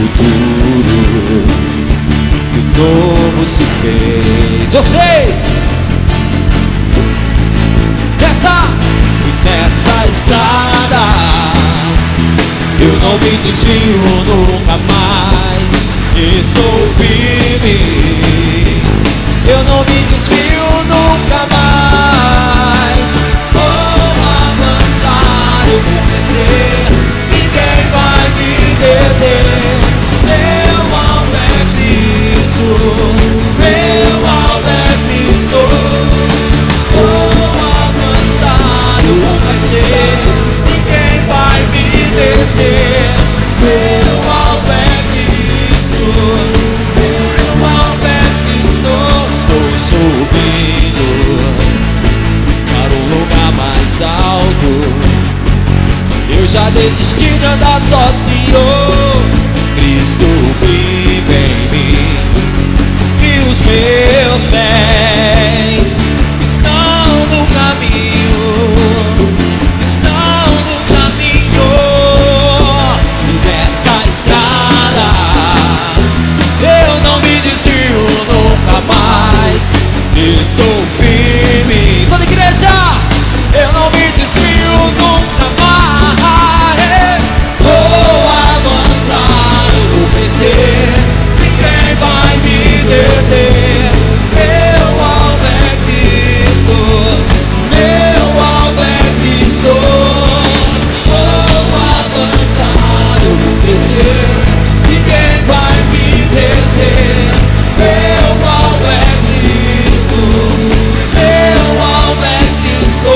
futuro. O novo se fez. Vocês! Nessa estrada eu não me desvio nunca mais. Estou firme, eu não me desvio nunca mais. Vou avançar, eu vou crescer, ninguém vai me deter. Meu alvo é Cristo, meu alvo é Cristo. Eu vou crescer, ninguém vai me deter. Meu alvo é Cristo, meu alvo é Cristo. Estou subindo para um lugar mais alto. Eu já desisti de andar sozinho. Cristo vive em mim e os meus pés estão no caminho. Estou firme. Toda igreja, eu não me desvio nunca mais. Vou avançar, eu vou crescer, ninguém vai me deter. Meu alvo é Cristo, meu alvo é Cristo. Vou avançar, eu vou crescer, ninguém vai me deter. Meu alvo é Cristo, meu alvo é Cristo.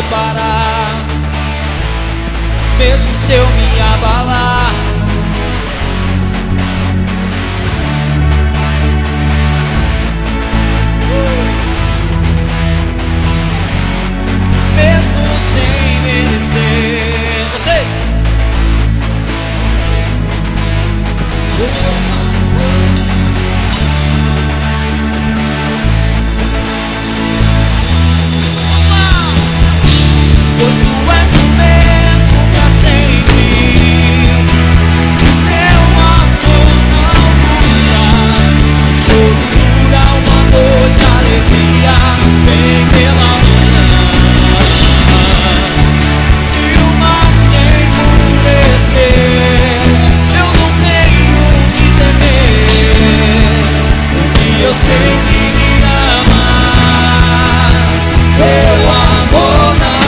separar, mesmo se eu me abalar. Mesmo sem merecer. Vocês? Pois tu és o mesmo pra sempre. Teu amor não muda. Se o choro dura uma noite, a alegria vem pela manhã. Se o mar se enfurecer, eu não tenho que temer, porque eu sei que me ama. Teu amor não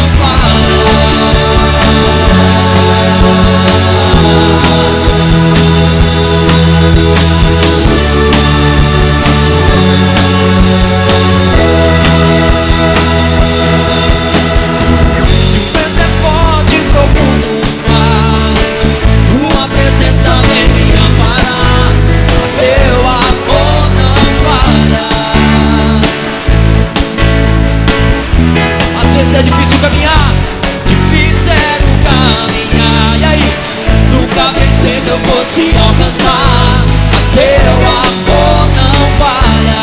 é difícil caminhar, difícil era o caminhar. E aí, nunca pensei que eu fosse alcançar, mas teu amor não para.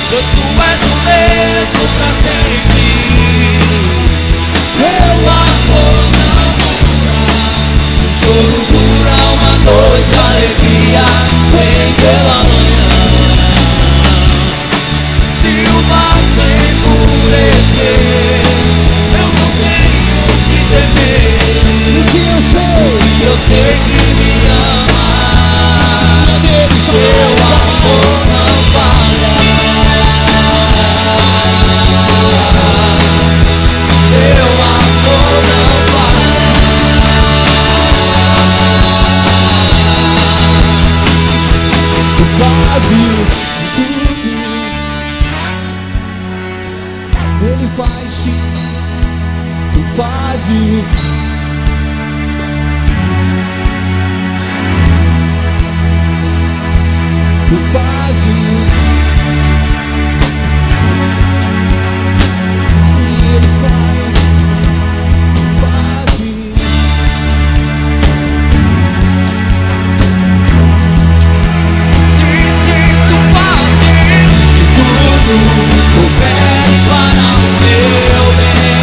Pois tu és o mesmo pra sempre. Teu amor não muda. Se o choro dura uma noite, a alegria vem pela manhã. Eu não tenho que temer, porque eu sei que me ama. Teu amor não falha. Teu amor não falha. Tu fazes tudo. Ele faz sim, tu fazes. Tu fazes. Se ele faz, tu fazes. Sim, sim, tu fazes. Tudo opere para o meu bem.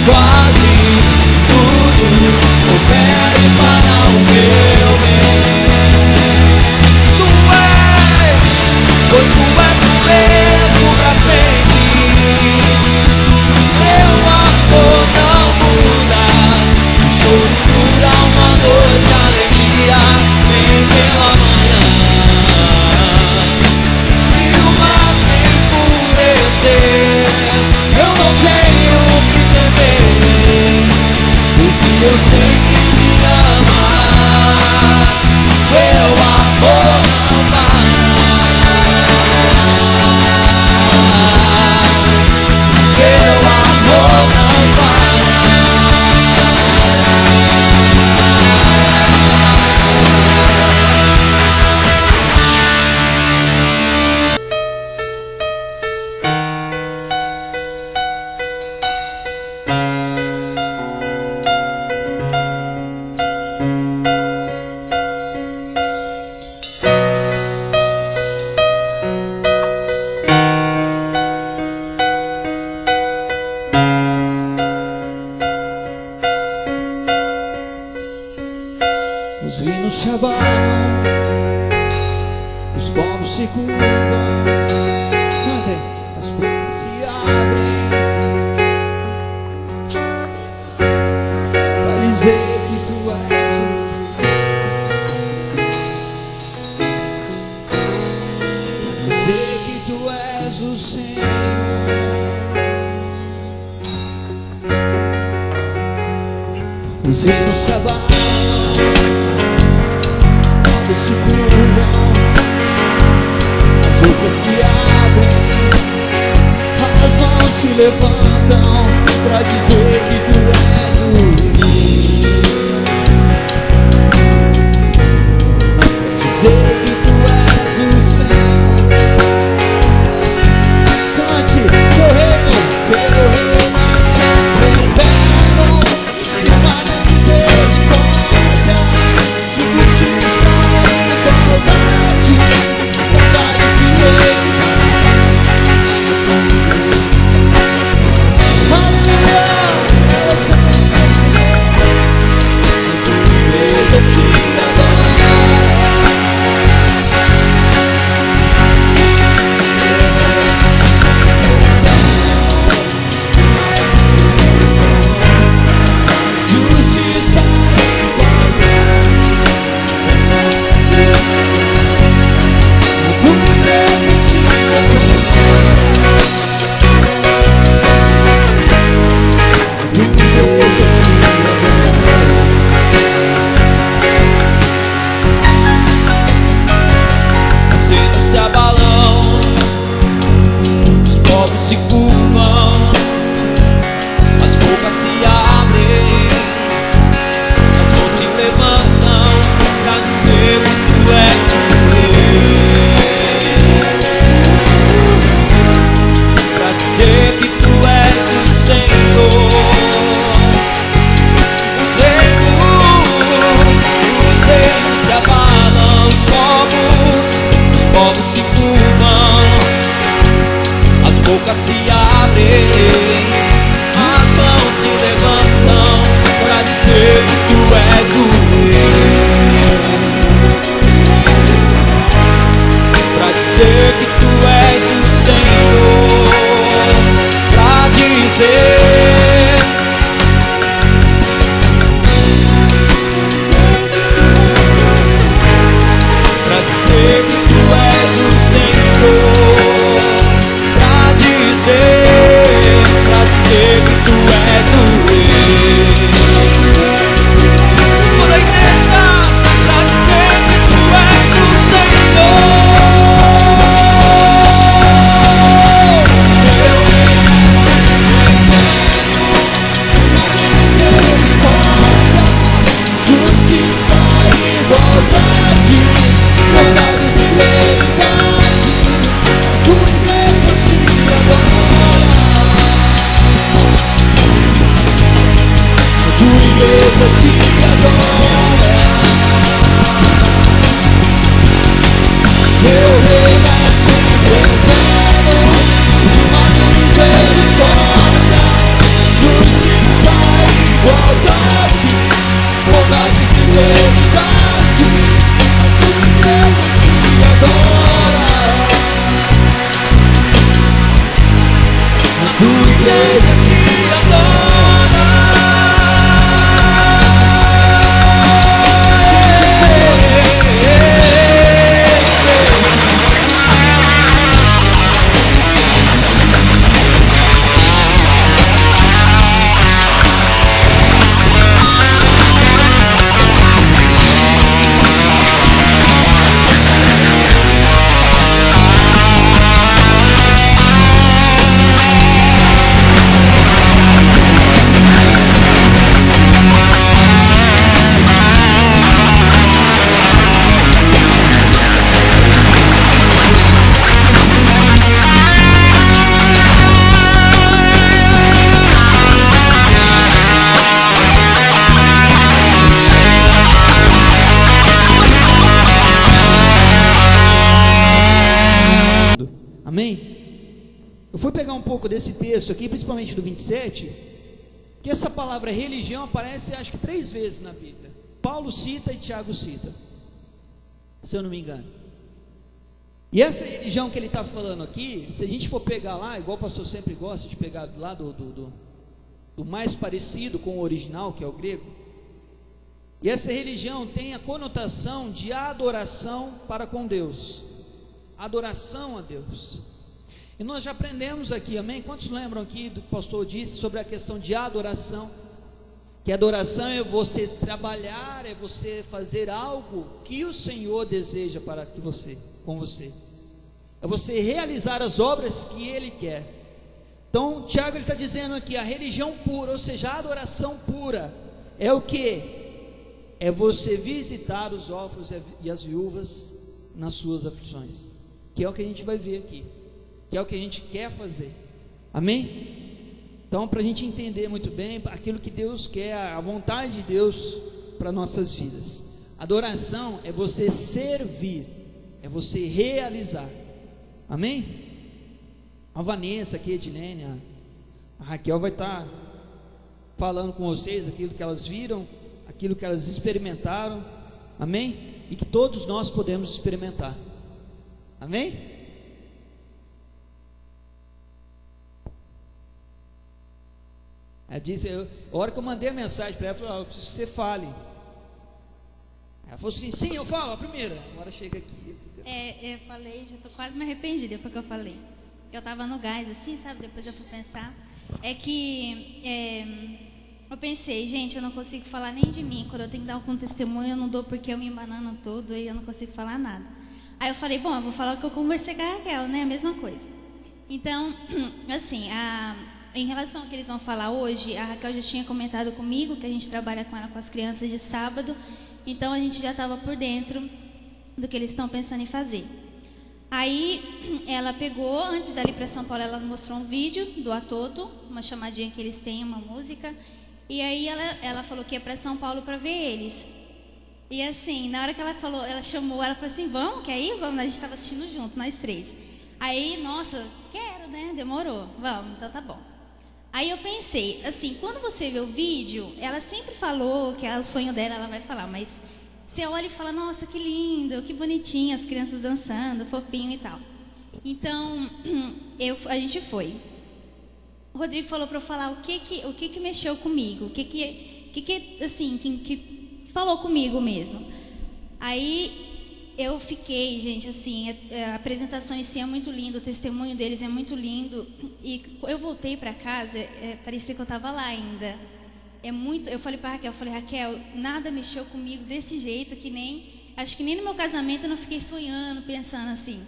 Quase tudo opere para o meu bem. Tu és, pois tu és o mesmo pra sempre. Teu amor não muda. Se o choro dura uma noite, a alegria vem pela manhã. Se o mar se enfurecer, eu não tenho que temer, porque eu sei que me amas. Teu amor não para. Teu amor não para. Os rios se abalam, os povos se curvam, as portas se abrem para dizer que tu és dizer que tu és o Senhor. Os rios se abalam, se curvam, bocas se abrem, as mãos se levantam pra dizer que tu és o rei, pra dizer que tu és o Senhor. Cante, teu reino sempre eterno, de uma misericórdia, de justiça e bondade, bondade e fidelidade. Aleluia, eu te agradeço, Deus, eu te adoro. Justiça e igualdade, tu me dás o te adoro, tu me dás o te adoro. Os reinos se abalam, os povos se curvam, as bocas se abrem, as mãos se levantam pra dizer que tu és o rei, pra dizer que tu és o Senhor. Os reinos se abalam, os povos se curvam, as bocas se abrem, as mãos se levantam pra dizer que tu és o rei, pra dizer que tu és o Senhor, pra dizer, pra dizer que tu és o Senhor, pra dizer que tu és o rei. Toda a igreja, pra dizer que tu és o Senhor. Teu reino misericórdia, justiça e igualdade, bondade e fidelidade, tua igreja te adora, tua igreja te adora. Teu reino é sempre eterno, uma misericórdia, justiça e igualdade, bondade e fidelidade, tua igreja te adora, tua igreja te adora. Amém? Eu fui pegar um pouco desse texto aqui, principalmente do 27, que essa palavra religião aparece acho que 3 vezes na Bíblia. Paulo cita e Tiago cita, se eu não me engano. E essa religião que ele está falando aqui, se a gente for pegar lá, igual o pastor sempre gosta de pegar lá do mais parecido com o original, que é o grego, e essa religião tem a conotação de adoração para com Deus, adoração a Deus. E nós já aprendemos aqui, amém? Quantos lembram aqui do que o pastor disse sobre a questão de adoração? Que adoração é você trabalhar, é você fazer algo que o Senhor deseja para que você, com você. é você realizar as obras que Ele quer. Então, Tiago está dizendo aqui, a religião pura, ou seja, a adoração pura, é o que? É você visitar os órfãos e as viúvas nas suas aflições, que é o que a gente vai ver aqui, que é o que a gente quer fazer, amém? Então, para a gente entender muito bem aquilo que Deus quer, a vontade de Deus para nossas vidas. Adoração é você servir, é você realizar, amém? A Vanessa aqui, a Edilene, a Raquel vai estar falando com vocês aquilo que elas viram, aquilo que elas experimentaram, amém? E que todos nós podemos experimentar, amém? Ela disse, a hora que eu mandei a mensagem para ela, eu falei, eu preciso que você fale. Ela falou assim, sim, eu falo, a primeira. Agora chega aqui. Eu falei, já estou quase me arrependi depois que eu falei. Eu estava no gás, assim, sabe? Depois eu fui pensar. Eu pensei, gente, eu não consigo falar nem de mim. Quando eu tenho que dar algum testemunho, eu não dou porque eu me embanano todo e eu não consigo falar nada. Aí eu falei, bom, eu vou falar o que eu conversei com a Raquel, né? A mesma coisa. Então, assim, em relação ao que eles vão falar hoje, a Raquel já tinha comentado comigo que a gente trabalha com ela com as crianças de sábado. Então, a gente já estava por dentro do que eles estão pensando em fazer. Aí ela pegou, antes dali para São Paulo, ela mostrou um vídeo do Atoto, uma chamadinha que eles têm, uma música. E aí ela falou que ia para São Paulo para ver eles. E assim, na hora que ela falou, ela chamou, ela falou assim, vamos, quer ir? Vamos, a gente estava assistindo junto, nós três. Aí, nossa, quero, né? Demorou, vamos, então tá bom. Aí eu pensei, assim, quando você vê o vídeo, ela sempre falou que é o sonho dela, ela vai falar, mas você olha e fala, nossa, que lindo, que bonitinho, as crianças dançando, fofinho e tal. Então, a gente foi. O Rodrigo falou para eu falar o que mexeu comigo, o que falou comigo mesmo. Aí eu fiquei, gente, assim, a apresentação em si é muito linda, o testemunho deles é muito lindo. E eu voltei para casa, parecia que eu estava lá ainda. Eu falei para Raquel, Raquel, nada mexeu comigo desse jeito, acho que nem no meu casamento eu não fiquei sonhando, pensando assim.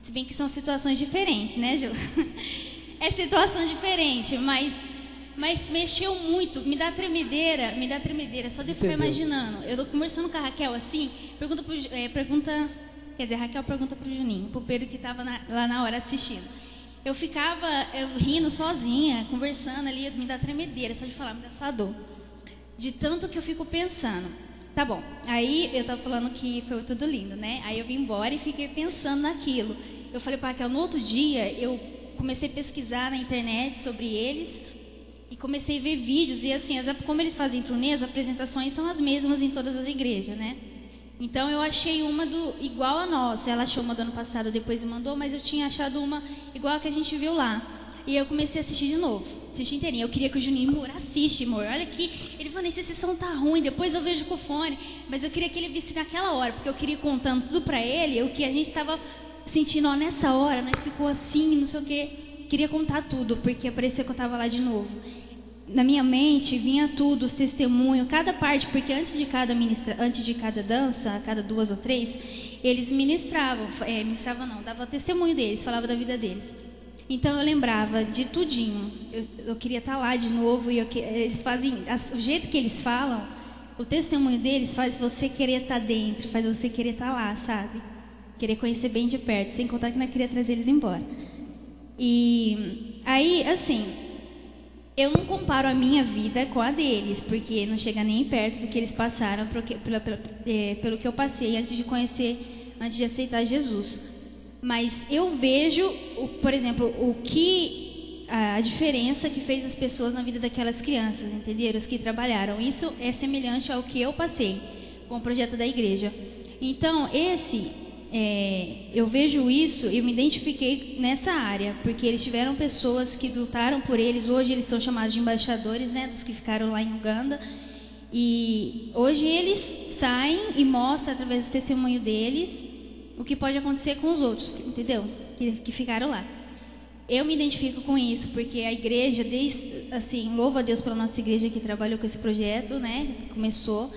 Se bem que são situações diferentes, né, Ju? É situação diferente, mas mexeu muito, me dá tremedeira, só de ficar imaginando. Eu tô conversando com a Raquel assim, Raquel pergunta pro Juninho, pro Pedro que estava lá na hora assistindo. Eu ficava rindo sozinha, conversando ali, me dá tremedeira, só de falar, me dá só dor. De tanto que eu fico pensando. Tá bom, aí eu tava falando que foi tudo lindo, né? Aí eu vim embora e fiquei pensando naquilo. Eu falei para Raquel, no outro dia, eu comecei a pesquisar na internet sobre eles e comecei a ver vídeos. E assim, como eles fazem turnê, as apresentações são as mesmas em todas as igrejas, né? Então eu achei uma igual a nossa. Ela achou uma do ano passado, depois me mandou, mas eu tinha achado uma igual a que a gente viu lá. E eu comecei a assistir de novo, assistir inteirinho. Eu queria que o Juninho, amor, assiste, amor. Olha aqui, ele falou, essa sessão tá ruim, depois eu vejo com o fone. Mas eu queria que ele visse naquela hora, porque eu queria ir contando tudo pra ele, o que a gente tava sentindo, ó, nessa hora, nós ficou assim, não sei o quê. Queria contar tudo, porque parecia que eu tava lá de novo. Na minha mente vinha tudo, os testemunhos, cada parte, porque antes de cada dança, a cada 2 ou 3, eles ministravam não, dava testemunho deles, falava da vida deles. Então eu lembrava de tudinho. Eu queria estar lá de novo e eles fazem, o jeito que eles falam, o testemunho deles faz você querer estar dentro, faz você querer estar lá, sabe? Querer conhecer bem de perto, sem contar que não queria trazer eles embora. E aí, assim, eu não comparo a minha vida com a deles, porque não chega nem perto do que eles passaram, pelo que eu passei antes de aceitar Jesus. Mas eu vejo, por exemplo, a diferença que fez as pessoas na vida daquelas crianças, entenderam? As que trabalharam. Isso é semelhante ao que eu passei com o projeto da igreja. Então, eu vejo isso e eu me identifiquei nessa área, porque eles tiveram pessoas que lutaram por eles. Hoje eles são chamados de embaixadores, né, dos que ficaram lá em Uganda. E hoje eles saem e mostram através do testemunho deles o que pode acontecer com os outros, entendeu? Que ficaram lá. Eu me identifico com isso, porque a igreja, louvo a Deus pela nossa igreja que trabalhou com esse projeto, né? Começou,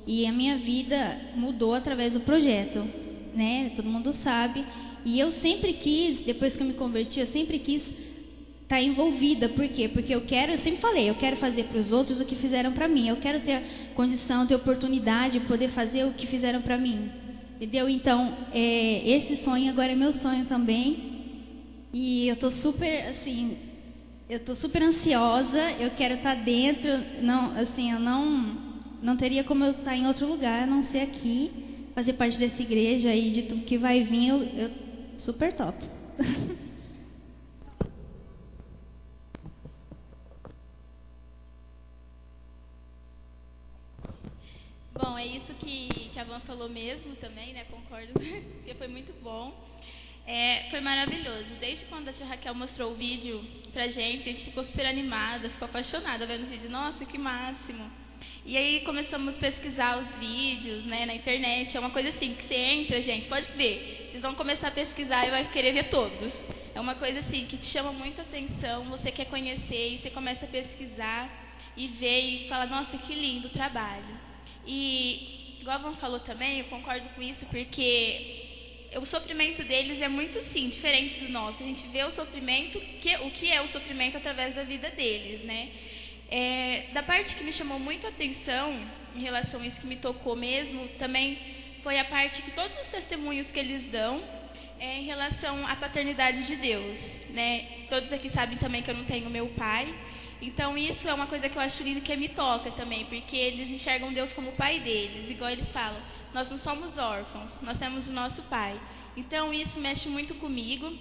e a minha vida mudou através do projeto, né? Todo mundo sabe. E eu sempre quis, depois que eu me converti, eu sempre quis estar envolvida. Por quê? Porque eu sempre falei, eu quero fazer para os outros o que fizeram para mim. Eu quero ter condição, ter oportunidade de poder fazer o que fizeram para mim. Entendeu? Então, esse sonho agora é meu sonho também. E eu tô super, assim, ansiosa. Eu quero estar dentro. Não, assim, eu não teria como eu estar em outro lugar, a não ser aqui, fazer parte dessa igreja e de tudo que vai vir. Eu super top. Bom, é isso que a Van falou mesmo também, né? Concordo, porque foi muito bom. Foi maravilhoso. Desde quando a tia Raquel mostrou o vídeo pra gente, a gente ficou super animada, ficou apaixonada vendo o vídeo. Nossa, que máximo. E aí começamos a pesquisar os vídeos, né, na internet. É uma coisa assim, que você entra, gente, pode ver. Vocês vão começar a pesquisar e vai querer ver todos. É uma coisa assim, que te chama muita atenção, você quer conhecer, e você começa a pesquisar e ver e fala, nossa, que lindo o trabalho. E, igual a Van falou também, eu concordo com isso, porque o sofrimento deles é muito, sim, diferente do nosso. A gente vê o sofrimento, o que é o sofrimento através da vida deles, né? Da parte que me chamou muito a atenção, em relação a isso que me tocou mesmo, também foi a parte que todos os testemunhos que eles dão em relação à paternidade de Deus, né? Todos aqui sabem também que eu não tenho meu pai. Então isso é uma coisa que eu acho lindo, que me toca também, porque eles enxergam Deus como o pai deles, igual eles falam, nós não somos órfãos, nós temos o nosso pai. Então isso mexe muito comigo.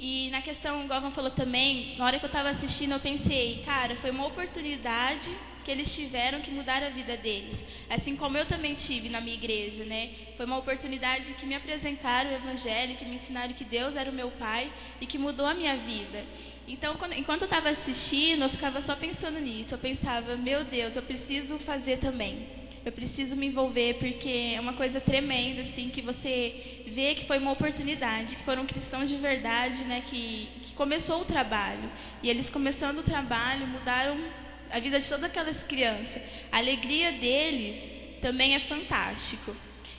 E na questão, igual a Van falou também, na hora que eu estava assistindo eu pensei, cara, foi uma oportunidade que eles tiveram que mudar a vida deles, assim como eu também tive na minha igreja, né? Foi uma oportunidade que me apresentaram o evangelho, que me ensinaram que Deus era o meu pai e que mudou a minha vida. Então, enquanto eu estava assistindo, eu ficava só pensando nisso. Eu pensava, meu Deus, eu preciso fazer também. Eu preciso me envolver, porque é uma coisa tremenda, assim, que você vê que foi uma oportunidade, que foram cristãos de verdade, né, que começou o trabalho. E eles, começando o trabalho, mudaram a vida de todas aquelas crianças. A alegria deles também é fantástico.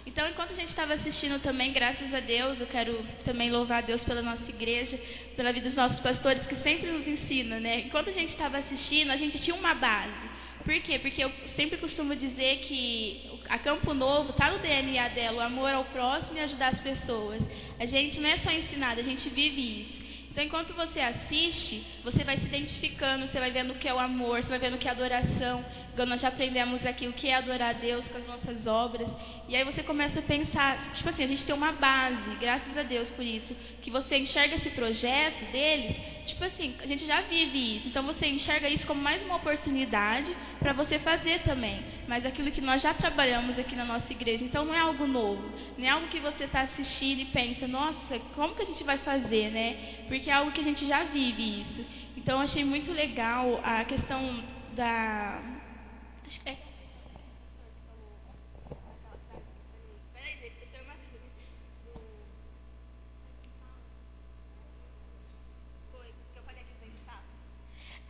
Então, enquanto a gente estava assistindo também, graças a Deus, eu quero também louvar a Deus pela nossa igreja, pela vida dos nossos pastores, que sempre nos ensinam, né? Enquanto a gente estava assistindo, a gente tinha uma base. Por quê? Porque eu sempre costumo dizer que a Campo Novo está no DNA dela, o amor ao próximo e ajudar as pessoas. A gente não é só ensinado, a gente vive isso. Então, enquanto você assiste, você vai se identificando, você vai vendo o que é o amor, você vai vendo o que é a adoração. Nós já aprendemos aqui o que é adorar a Deus com as nossas obras. E aí você começa a pensar, tipo assim, a gente tem uma base, graças a Deus por isso, que você enxerga esse projeto deles, tipo assim, a gente já vive isso. Então você enxerga isso como mais uma oportunidade para você fazer também. Mas aquilo que nós já trabalhamos aqui na nossa igreja, então não é algo novo, não é algo que você está assistindo e pensa, nossa, como que a gente vai fazer, né? Porque é algo que a gente já vive isso. Então eu achei muito legal a questão da...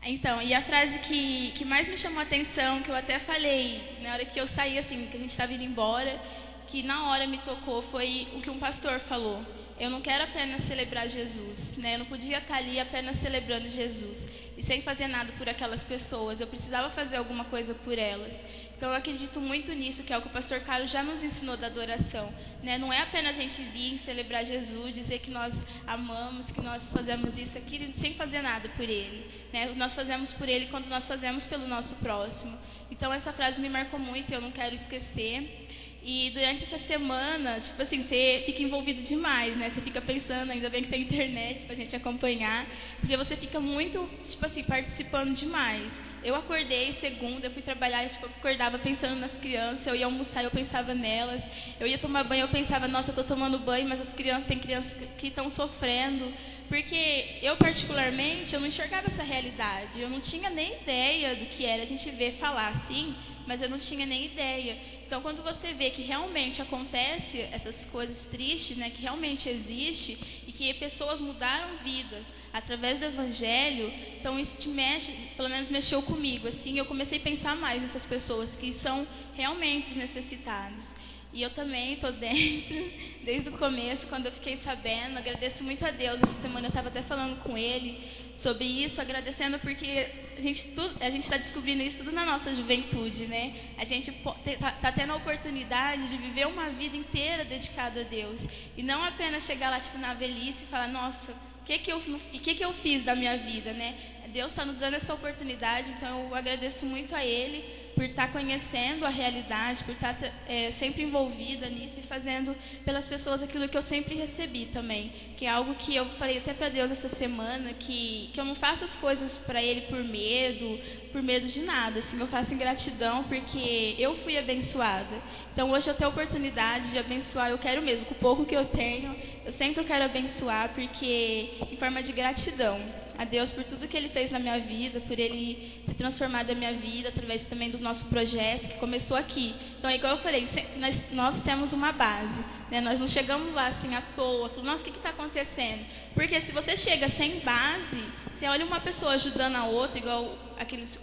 Então, e a frase que mais me chamou a atenção, que eu até falei na hora que eu saí, assim, que a gente estava indo embora, que na hora me tocou, foi o que um pastor falou. Eu não quero apenas celebrar Jesus, né? Eu não podia estar ali apenas celebrando Jesus e sem fazer nada por aquelas pessoas. Eu precisava fazer alguma coisa por elas. Então eu acredito muito nisso, que é o que o pastor Carlos já nos ensinou da adoração, né? Não é apenas a gente vir celebrar Jesus, dizer que nós amamos, que nós fazemos isso aqui sem fazer nada por Ele, né? Nós fazemos por Ele quando nós fazemos pelo nosso próximo. Então essa frase me marcou muito e eu não quero esquecer. E durante essa semana, tipo assim, você fica envolvido demais, né? Você fica pensando, ainda bem que tem internet pra gente acompanhar, porque você fica muito, tipo assim, participando demais. Eu acordei segunda, eu fui trabalhar, tipo, eu acordava pensando nas crianças, eu ia almoçar, eu pensava nelas, eu ia tomar banho, eu pensava, nossa, eu tô tomando banho, mas as crianças, tem crianças que estão sofrendo. Porque eu, particularmente, eu não enxergava essa realidade, eu não tinha nem ideia do que era. A gente vê falar assim, mas eu não tinha nem ideia. Então, quando você vê que realmente acontece essas coisas tristes, né, que realmente existe e que pessoas mudaram vidas através do Evangelho, então isso te mexe, pelo menos mexeu comigo. Assim, eu comecei a pensar mais nessas pessoas que são realmente necessitados. E eu também estou dentro, desde o começo, quando eu fiquei sabendo. Agradeço muito a Deus. Essa semana eu estava até falando com ele sobre isso, agradecendo porque a gente está descobrindo isso tudo na nossa juventude, né? A gente está tendo a oportunidade de viver uma vida inteira dedicada a Deus. E não apenas chegar lá tipo, na velhice e falar, nossa, o que que eu fiz da minha vida, né? Deus está nos dando essa oportunidade, então eu agradeço muito a Ele por estar conhecendo a realidade, por estar sempre envolvida nisso e fazendo pelas pessoas aquilo que eu sempre recebi também. Que é algo que eu falei até para Deus essa semana, que eu não faço as coisas para Ele por medo de nada. Assim, eu faço em gratidão porque eu fui abençoada. Então hoje eu tenho a oportunidade de abençoar, eu quero mesmo, com o pouco que eu tenho, eu sempre quero abençoar, porque em forma de gratidão a Deus por tudo que Ele fez na minha vida, por Ele ter transformado a minha vida, através também do nosso projeto, que começou aqui. Então, igual eu falei, nós temos uma base, né? Nós não chegamos lá assim à toa, falando, nossa, o que está acontecendo? Porque se você chega sem base, você olha uma pessoa ajudando a outra, igual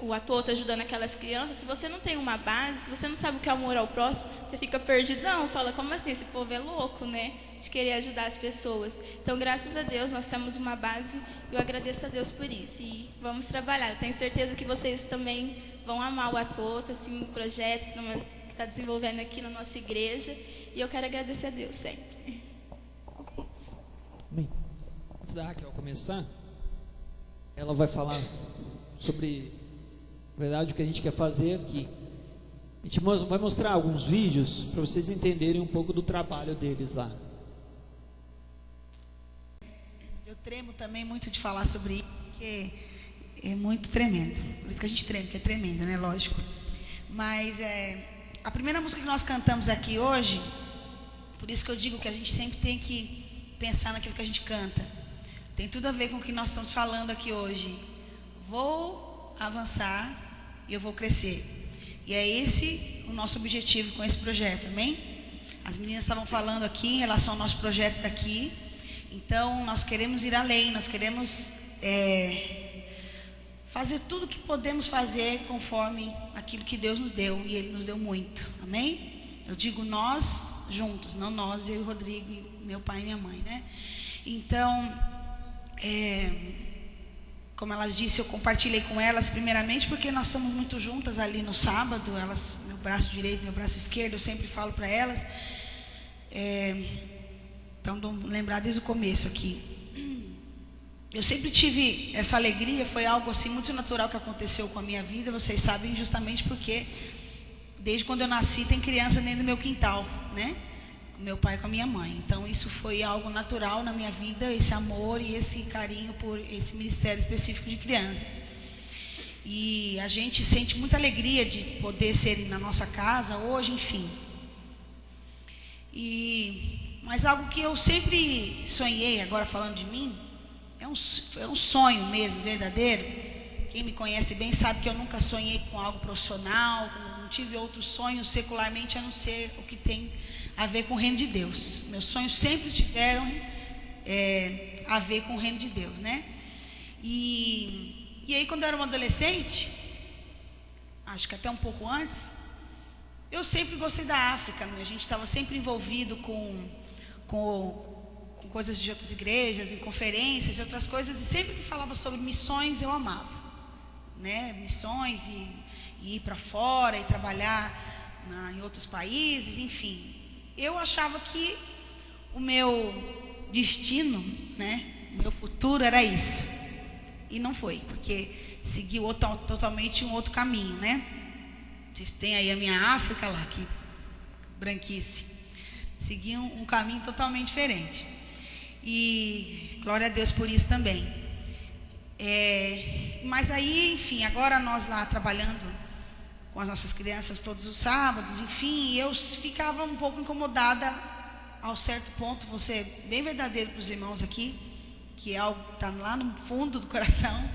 o ator está ajudando aquelas crianças, se você não tem uma base, se você não sabe o que é amor ao próximo, você fica perdidão, fala, como assim, esse povo é louco, né? De querer ajudar as pessoas. Então, graças a Deus, nós temos uma base e eu agradeço a Deus por isso. E vamos trabalhar. Eu tenho certeza que vocês também vão amar o ator, assim, o projeto que está desenvolvendo aqui na nossa igreja. E eu quero agradecer a Deus sempre. Bem, antes da Raquel começar, ela vai falar sobre, na verdade, o que a gente quer fazer aqui. A gente vai mostrar alguns vídeos para vocês entenderem um pouco do trabalho deles lá. Eu tremo também muito de falar sobre isso, porque é muito tremendo. Por isso que a gente treme, porque é tremendo, né? Lógico. Mas a primeira música que nós cantamos aqui hoje, por isso que eu digo que a gente sempre tem que pensar naquilo que a gente canta. Tem tudo a ver com o que nós estamos falando aqui hoje. Vou avançar e eu vou crescer. E é esse o nosso objetivo com esse projeto, amém? As meninas estavam falando aqui em relação ao nosso projeto daqui. Então, nós queremos ir além, nós queremos fazer tudo o que podemos fazer conforme aquilo que Deus nos deu, e Ele nos deu muito, amém? Eu digo nós juntos, não nós, eu e o Rodrigo, e meu pai e minha mãe, né? Então, como elas disseram, eu compartilhei com elas primeiramente, porque nós estamos muito juntas ali no sábado, elas, meu braço direito, meu braço esquerdo, eu sempre falo para elas, então, lembrar desde o começo aqui. Eu sempre tive essa alegria, foi algo assim muito natural que aconteceu com a minha vida. Vocês sabem, justamente porque desde quando eu nasci tem criança dentro do meu quintal, né? Com meu pai e com a minha mãe. Então isso foi algo natural na minha vida, esse amor e esse carinho por esse ministério específico de crianças. E a gente sente muita alegria de poder ser na nossa casa hoje, enfim. Mas algo que eu sempre sonhei, agora falando de mim, é um sonho mesmo, verdadeiro. Quem me conhece bem sabe que eu nunca sonhei com algo profissional, não tive outro sonho secularmente a não ser o que tem a ver com o reino de Deus. Meus sonhos sempre tiveram a ver com o reino de Deus, né? E aí, quando eu era uma adolescente, acho que até um pouco antes, eu sempre gostei da África, né? A gente estava sempre envolvido com coisas de outras igrejas, em conferências e outras coisas, e sempre que falava sobre missões eu amava, né? Missões e ir para fora e trabalhar em outros países, enfim. Eu achava que o meu destino, né? O meu futuro era isso, e não foi, porque seguiu totalmente um outro caminho, né? Vocês têm aí a minha África lá, que branquice. Segui um caminho totalmente diferente. E glória a Deus por isso também. Mas aí, enfim, agora nós lá trabalhando com as nossas crianças todos os sábados, enfim, eu ficava um pouco incomodada ao certo ponto. Vou ser bem verdadeiro para os irmãos aqui, que é algo que está lá no fundo do coração,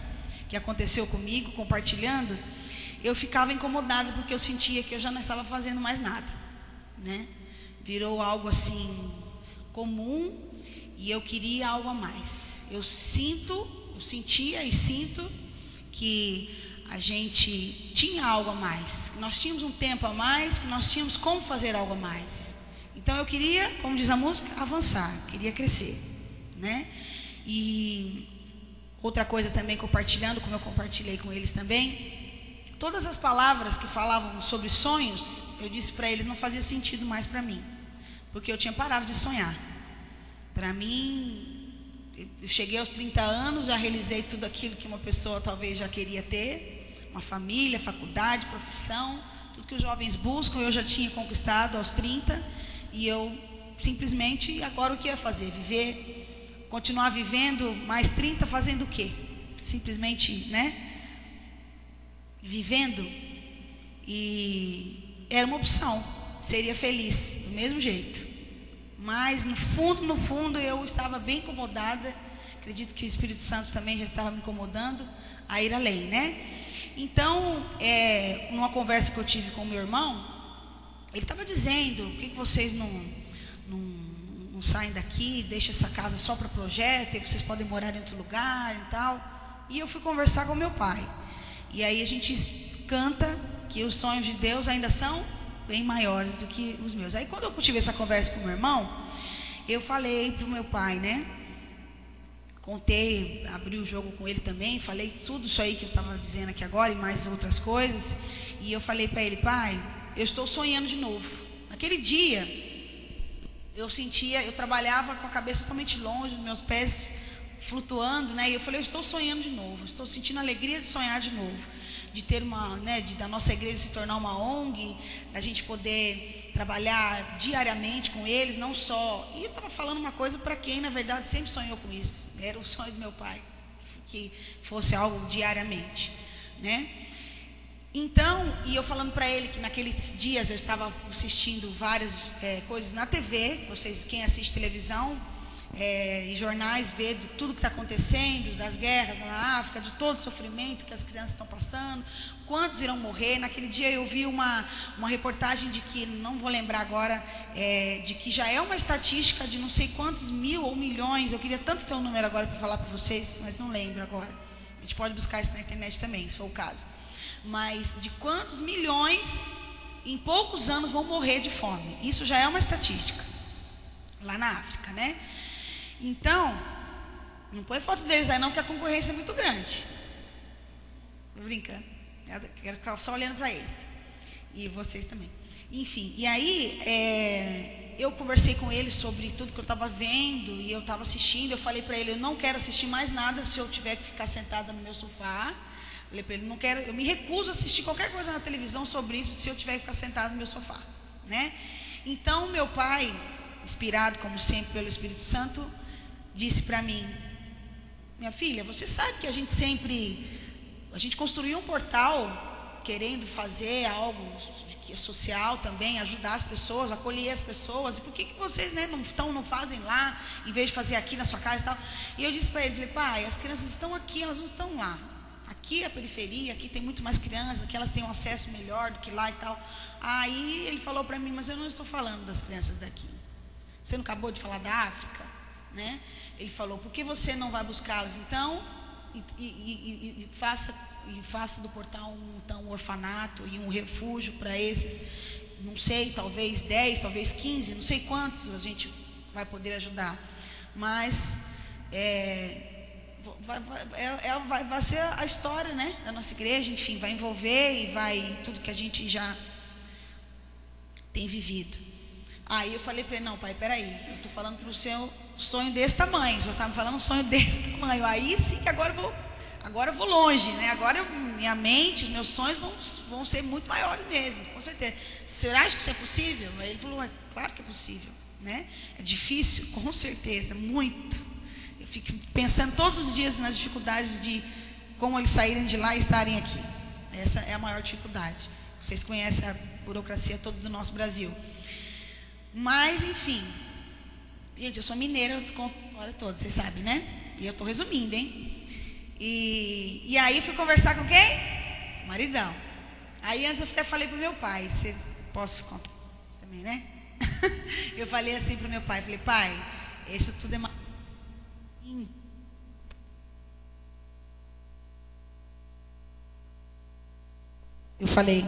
que aconteceu comigo, compartilhando. Eu ficava incomodada porque eu sentia que eu já não estava fazendo mais nada, né? Virou algo assim comum e eu queria algo a mais. Eu sentia e sinto que a gente tinha algo a mais, que nós tínhamos um tempo a mais, que nós tínhamos como fazer algo a mais. Então eu queria, como diz a música, avançar, queria crescer, né? E outra coisa também, compartilhando, como eu compartilhei com eles também, todas as palavras que falavam sobre sonhos, eu disse para eles, não fazia sentido mais para mim, porque eu tinha parado de sonhar. Para mim, eu cheguei aos 30 anos, já realizei tudo aquilo que uma pessoa talvez já queria ter, uma família, faculdade, profissão, tudo que os jovens buscam, eu já tinha conquistado aos 30, e eu simplesmente, agora o que ia fazer? Viver, continuar vivendo mais 30, fazendo o quê? Simplesmente, né? Vivendo. E era uma opção, seria feliz, do mesmo jeito. Mas no fundo, eu estava bem incomodada. Acredito que o Espírito Santo também já estava me incomodando a ir além, né? Então, numa conversa que eu tive com o meu irmão, ele estava dizendo, por que vocês não saem daqui, deixam essa casa só para projeto, e vocês podem morar em outro lugar e tal. E eu fui conversar com meu pai. E aí a gente canta que os sonhos de Deus ainda são bem maiores do que os meus. Aí quando eu tive essa conversa com o meu irmão, eu falei para o meu pai, né? Contei, abri o jogo com ele também, falei tudo isso aí que eu estava dizendo aqui agora e mais outras coisas. E eu falei para ele, pai, eu estou sonhando de novo. Naquele dia, eu trabalhava com a cabeça totalmente longe, meus pés flutuando, né? E eu falei, eu estou sonhando de novo, estou sentindo a alegria de sonhar de novo, de ter da nossa igreja se tornar uma ONG, da gente poder trabalhar diariamente com eles, não só. E eu estava falando uma coisa para quem, na verdade, sempre sonhou com isso. Era o sonho do meu pai, que fosse algo diariamente, né? Então, e eu falando para ele que naqueles dias eu estava assistindo várias coisas na TV, quem assiste televisão e jornais, vê de tudo que está acontecendo, das guerras na África, de todo o sofrimento que as crianças estão passando, quantos irão morrer. Naquele dia eu vi uma reportagem de que, não vou lembrar agora, de que já é uma estatística de não sei quantos mil ou milhões, eu queria tanto ter um número agora para falar para vocês, mas não lembro agora. A gente pode buscar isso na internet também, se for o caso. Mas de quantos milhões em poucos anos vão morrer de fome. Isso já é uma estatística lá na África, né? Então, não põe foto deles aí não, que a concorrência é muito grande. Tô brincando, eu quero ficar só olhando para eles. E vocês também. Enfim, e aí eu conversei com ele sobre tudo que eu estava vendo, e eu estava assistindo. Eu falei para ele, eu não quero assistir mais nada se eu tiver que ficar sentada no meu sofá. Falei para ele, não quero, eu me recuso a assistir qualquer coisa na televisão sobre isso se eu tiver que ficar sentado no meu sofá, né? Então meu pai, inspirado como sempre pelo Espírito Santo, disse para mim, minha filha, você sabe que a gente construiu um portal querendo fazer algo que é social também, ajudar as pessoas, acolher as pessoas, e por que vocês, né, não fazem lá, em vez de fazer aqui na sua casa e tal? E eu disse para ele, falei, pai, as crianças estão aqui, elas não estão lá. Aqui é a periferia, aqui tem muito mais crianças, aqui elas têm um acesso melhor do que lá e tal. Aí ele falou para mim, mas eu não estou falando das crianças daqui. Você não acabou de falar da África, né? Ele falou, por que você não vai buscá-las então e faça do portal um orfanato e um refúgio para esses, não sei, talvez 10, talvez 15, não sei quantos a gente vai poder ajudar. Mas vai ser a história, né, da nossa igreja, enfim, vai envolver e vai tudo que a gente já tem vivido. Aí eu falei para ele, não, pai, peraí, eu estou falando para o seu sonho desse tamanho, já está me falando um sonho desse tamanho, aí sim que agora eu vou longe, né? Agora minha mente, meus sonhos vão ser muito maiores mesmo, com certeza. Será que isso é possível? Aí ele falou, claro que é possível, né? É difícil, com certeza, muito. Eu fico pensando todos os dias nas dificuldades de como eles saírem de lá e estarem aqui. Essa é a maior dificuldade. Vocês conhecem a burocracia toda do nosso Brasil. Mas, enfim, gente, eu sou mineira, eu desconto a história toda, vocês sabem, né? E eu estou resumindo, hein? E aí fui conversar com quem? O maridão. Aí antes eu até falei para o meu pai, posso contar também, né? Eu falei assim para o meu pai, falei, pai, isso tudo é Eu falei,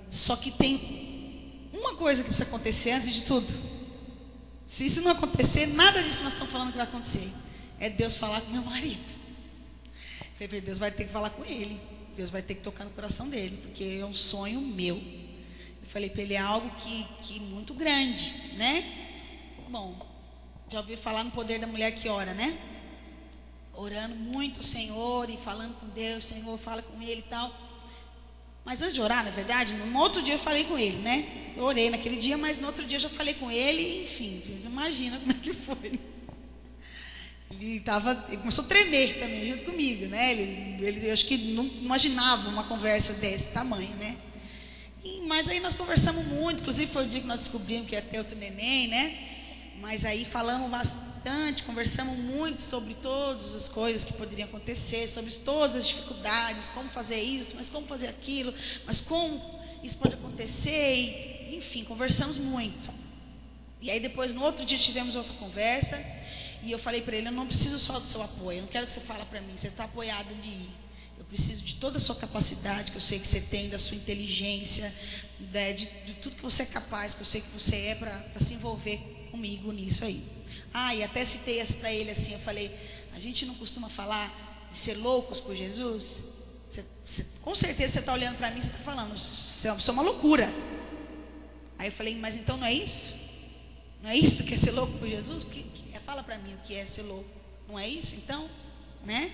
só que tem uma coisa que precisa acontecer antes de tudo. Se isso não acontecer, nada disso nós estamos falando que vai acontecer. É Deus falar com meu marido. Falei para ele, Deus vai ter que falar com ele. Deus vai ter que tocar no coração dele, porque é um sonho meu. Eu falei para ele, é algo que muito grande, né? Bom, já ouviram falar no poder da mulher que ora, né? Orando muito ao Senhor e falando com Deus, Senhor, fala com ele e tal. Mas antes de orar, na verdade, no outro dia eu falei com ele, né? Eu orei naquele dia, mas no outro dia eu já falei com ele, enfim, vocês imaginam como é que foi. Ele começou a tremer também junto comigo, né? Eu acho que não imaginava uma conversa desse tamanho, né? Mas aí nós conversamos muito, inclusive foi o dia que nós descobrimos que ia ter outro neném, né? Mas aí falamos bastante, conversamos muito sobre todas as coisas que poderiam acontecer, sobre todas as dificuldades, como fazer isso, mas como fazer aquilo, mas como isso pode acontecer, e, enfim, conversamos muito. E aí depois, no outro dia, tivemos outra conversa, e eu falei para ele, eu não preciso só do seu apoio, eu não quero que você fale para mim, você está apoiado de ir. Eu preciso de toda a sua capacidade, que eu sei que você tem, da sua inteligência, de tudo que você é capaz, que eu sei que você é para se envolver comigo nisso aí. E até citei para ele assim, eu falei, a gente não costuma falar de ser loucos por Jesus? Com certeza você está olhando para mim e está falando, isso é uma loucura. Aí eu falei, mas então não é isso? Não é isso que é ser louco por Jesus? Fala para mim o que é ser louco. Não é isso então? Né?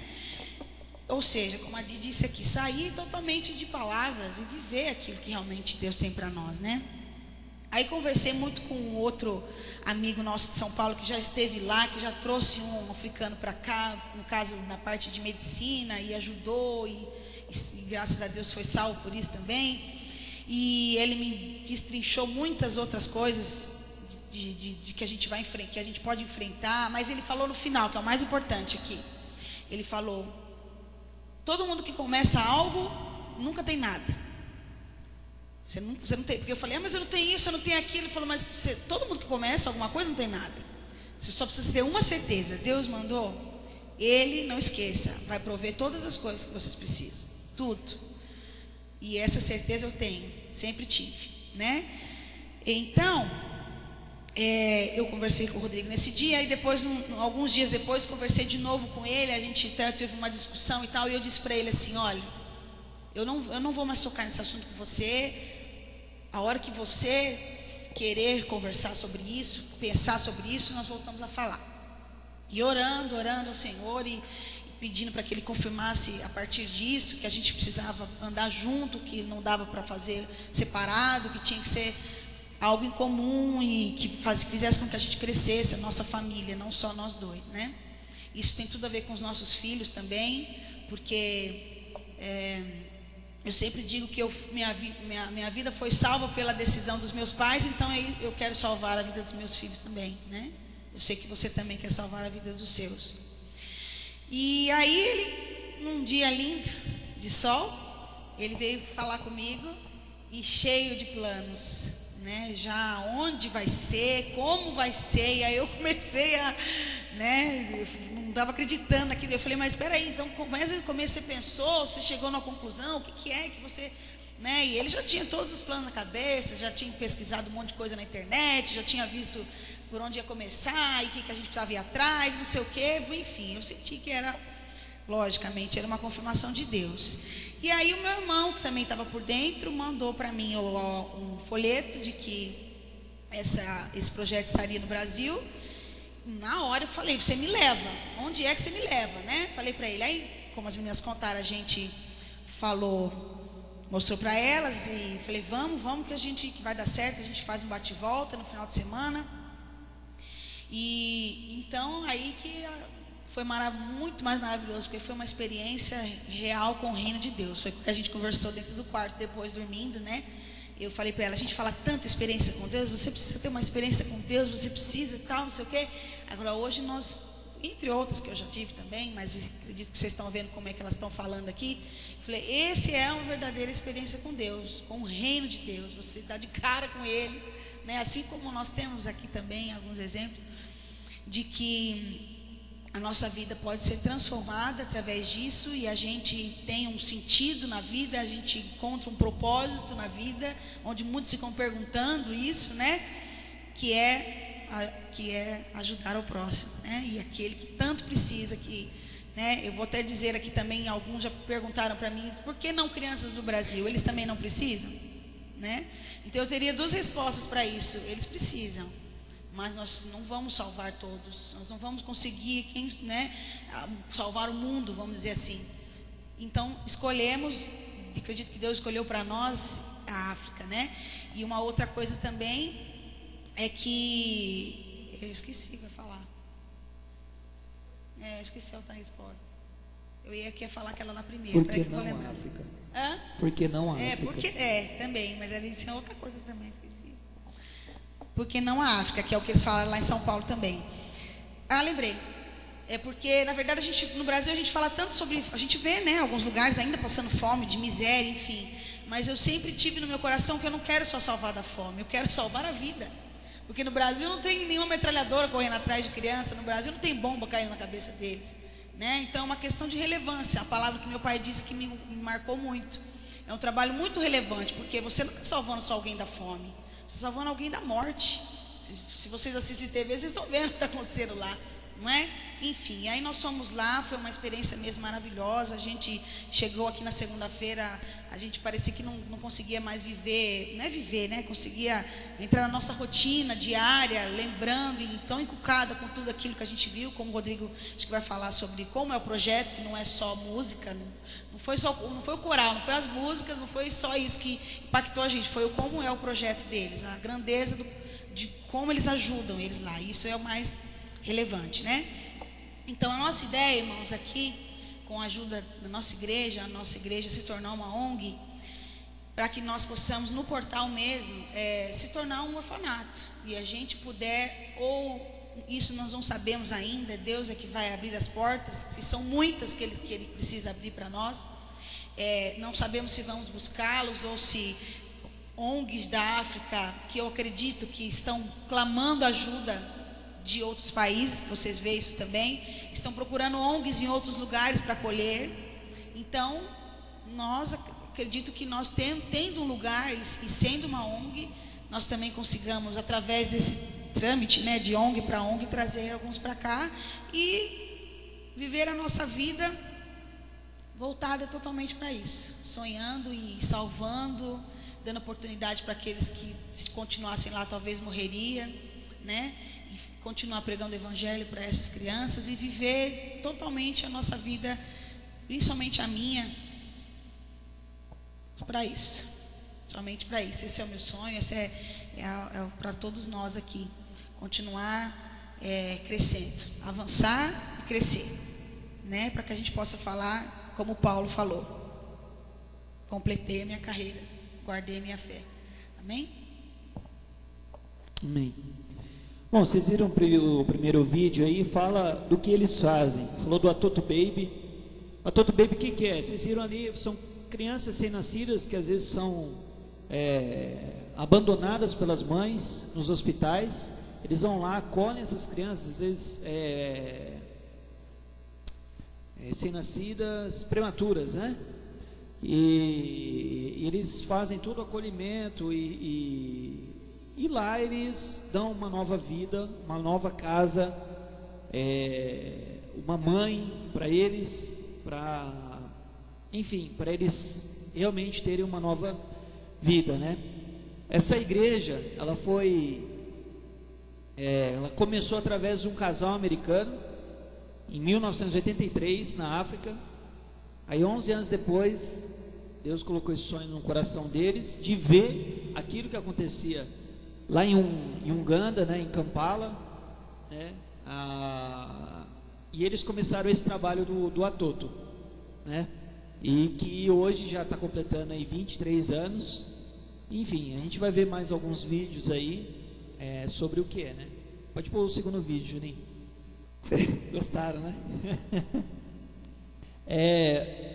Ou seja, como a Di disse aqui, sair totalmente de palavras e viver aquilo que realmente Deus tem para nós, né? Aí conversei muito com um outro amigo nosso de São Paulo que já esteve lá, que já trouxe um africano para cá, no caso na parte de medicina, e ajudou, e graças a Deus foi salvo por isso também. E ele me destrinchou muitas outras coisas de que a gente vai enfrentar, que a gente pode enfrentar, mas ele falou no final, que é o mais importante aqui. Ele falou: todo mundo que começa algo nunca tem nada. Você não tem, porque eu falei, mas eu não tenho isso, eu não tenho aquilo. Ele falou, mas todo mundo que começa alguma coisa não tem nada. Você só precisa ter uma certeza: Deus mandou, Ele, não esqueça, vai prover todas as coisas que vocês precisam, tudo. E essa certeza eu tenho, sempre tive, né? Então, eu conversei com o Rodrigo nesse dia, e depois, alguns dias depois, conversei de novo com ele. A gente até teve uma discussão e tal, e eu disse para ele assim: olha, eu não vou mais tocar nesse assunto com você. A hora que você querer conversar sobre isso, pensar sobre isso, nós voltamos a falar. E orando ao Senhor, e pedindo para que Ele confirmasse a partir disso, que a gente precisava andar junto, que não dava para fazer separado, que tinha que ser algo em comum, e que fizesse com que a gente crescesse, a nossa família, não só nós dois, né? Isso tem tudo a ver com os nossos filhos também, porque eu sempre digo que minha vida foi salva pela decisão dos meus pais, então eu quero salvar a vida dos meus filhos também, né? Eu sei que você também quer salvar a vida dos seus. E aí ele, num dia lindo de sol, ele veio falar comigo, e cheio de planos, né? Já onde vai ser, como vai ser. E aí eu comecei a, né? Eu não estava acreditando naquilo. Eu falei, mas espera aí, então desde o começo você pensou, você chegou numa conclusão, o que é que você, né? E ele já tinha todos os planos na cabeça, já tinha pesquisado um monte de coisa na internet, já tinha visto por onde ia começar, e o que a gente precisava ir atrás, não sei o quê. Enfim, eu senti que era, logicamente, era uma confirmação de Deus. E aí o meu irmão, que também estava por dentro, mandou para mim um folheto de que esse projeto estaria no Brasil. Na hora eu falei, você me leva, onde é que você me leva, né? Falei para ele. Aí, como as meninas contaram, a gente falou, mostrou para elas, e falei, vamos que vai dar certo, a gente faz um bate-volta no final de semana. E então aí que foi muito mais maravilhoso, porque foi uma experiência real com o reino de Deus. Foi porque a gente conversou dentro do quarto, depois dormindo, né? Eu falei para ela, a gente fala tanto experiência com Deus, você precisa ter uma experiência com Deus, você precisa tal, não sei o quê. Agora hoje nós, entre outras que eu já tive também, mas acredito que vocês estão vendo como é que elas estão falando aqui. Falei, esse é uma verdadeira experiência com Deus, com o reino de Deus. Você dá de cara com Ele, né? Assim como nós temos aqui também alguns exemplos de que a nossa vida pode ser transformada através disso e a gente tem um sentido na vida, a gente encontra um propósito na vida, onde muitos ficam perguntando isso, né? Que é ajudar ao próximo, né? E aquele que tanto precisa, né? Eu vou até dizer aqui também, alguns já perguntaram para mim, por que não crianças do Brasil? Eles também não precisam, né? Então eu teria duas respostas para isso. Eles precisam, mas nós não vamos salvar todos, nós não vamos conseguir, né, salvar o mundo, vamos dizer assim. Então escolhemos, acredito que Deus escolheu para nós a África, né? E uma outra coisa também é que eu esqueci para falar. Eu esqueci a outra resposta. Eu ia aqui falar aquela lá primeiro. Por que não a África? Hã? Por que não a África? Também, mas ali tinha outra coisa também, esqueci. Porque não a África, que é o que eles falaram lá em São Paulo também. Lembrei. É porque, na verdade, no Brasil a gente fala tanto sobre, a gente vê, né, alguns lugares ainda passando fome, de miséria, enfim. Mas eu sempre tive no meu coração que eu não quero só salvar da fome, eu quero salvar a vida. Porque no Brasil não tem nenhuma metralhadora correndo atrás de criança, no Brasil não tem bomba caindo na cabeça deles, né? Então é uma questão de relevância. A palavra que meu pai disse que me marcou muito. É um trabalho muito relevante, porque você não está salvando só alguém da fome, você está salvando alguém da morte. Se vocês assistem TV, vocês estão vendo o que está acontecendo lá, não é? Enfim, aí nós fomos lá, foi uma experiência mesmo maravilhosa. A gente chegou aqui na segunda-feira, a gente parecia que não conseguia mais viver, não é viver, né? Conseguia entrar na nossa rotina diária, lembrando e tão encucada com tudo aquilo que a gente viu, como o Rodrigo acho que vai falar sobre como é o projeto, que não é só música, não foi o coral, não foi as músicas, não foi só isso que impactou a gente, foi o como é o projeto deles, a grandeza de como eles ajudam eles lá. Isso é o mais relevante, né? Então a nossa ideia, irmãos, aqui, com a ajuda da nossa igreja, a nossa igreja se tornar uma ONG, para que nós possamos no portal mesmo se tornar um orfanato, e a gente puder, ou isso nós não sabemos ainda, Deus é que vai abrir as portas, e são muitas que Ele precisa abrir para nós. Não sabemos se vamos buscá-los, ou se ONGs da África, que eu acredito que estão clamando ajuda de outros países, que vocês veem isso também, estão procurando ONGs em outros lugares para acolher. Então, nós acredito que nós tendo um lugar e sendo uma ONG, nós também consigamos, através desse trâmite, né, de ONG para ONG, trazer alguns para cá e viver a nossa vida voltada totalmente para isso, sonhando e salvando, dando oportunidade para aqueles que, se continuassem lá, talvez morreria, né? E continuar pregando o evangelho para essas crianças e viver totalmente a nossa vida, principalmente a minha, para isso, somente para isso. Esse é o meu sonho, esse é para todos nós aqui, continuar crescendo, avançar e crescer, né? Para que a gente possa falar como Paulo falou: completei a minha carreira, guardei a minha fé. Amém? Amém. Bom, vocês viram o primeiro vídeo aí, fala do que eles fazem. Falou do Atoto Baby. Atoto Baby, o que é? Vocês viram ali, são crianças recém-nascidas que às vezes são abandonadas pelas mães nos hospitais. Eles vão lá, acolhem essas crianças, às vezes recém-nascidas, prematuras, né? E eles fazem todo o acolhimento e lá eles dão uma nova vida, uma nova casa, uma mãe para eles, enfim, para eles realmente terem uma nova vida, né? Essa igreja, ela começou através de um casal americano, em 1983, na África. Aí 11 anos depois, Deus colocou esse sonho no coração deles, de ver aquilo que acontecia lá em Uganda, né, em Kampala, né, e eles começaram esse trabalho do Atoto, né, e que hoje já está completando aí 23 anos. Enfim, a gente vai ver mais alguns vídeos aí sobre o que é, né? Pode pôr o segundo vídeo, Juninho. Gostaram, né?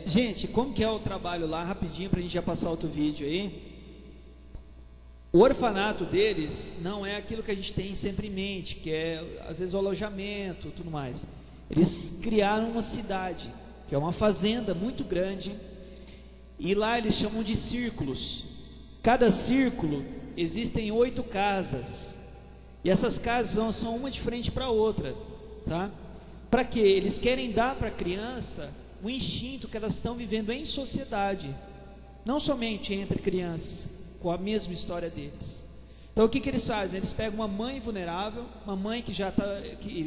Gente, como que é o trabalho lá, rapidinho, para a gente já passar outro vídeo aí. O orfanato deles não é aquilo que a gente tem sempre em mente, que é às vezes o alojamento, tudo mais. eles criaram uma cidade, que é uma fazenda muito grande, e lá eles chamam de círculos. Cada círculo existem 8 casas, e essas casas são uma de frente para a outra, tá? Para quê? Eles querem dar para a criança o instinto que elas estão vivendo em sociedade, não somente entre crianças com a mesma história deles. Então o que eles fazem? Eles pegam uma mãe vulnerável, uma mãe que já está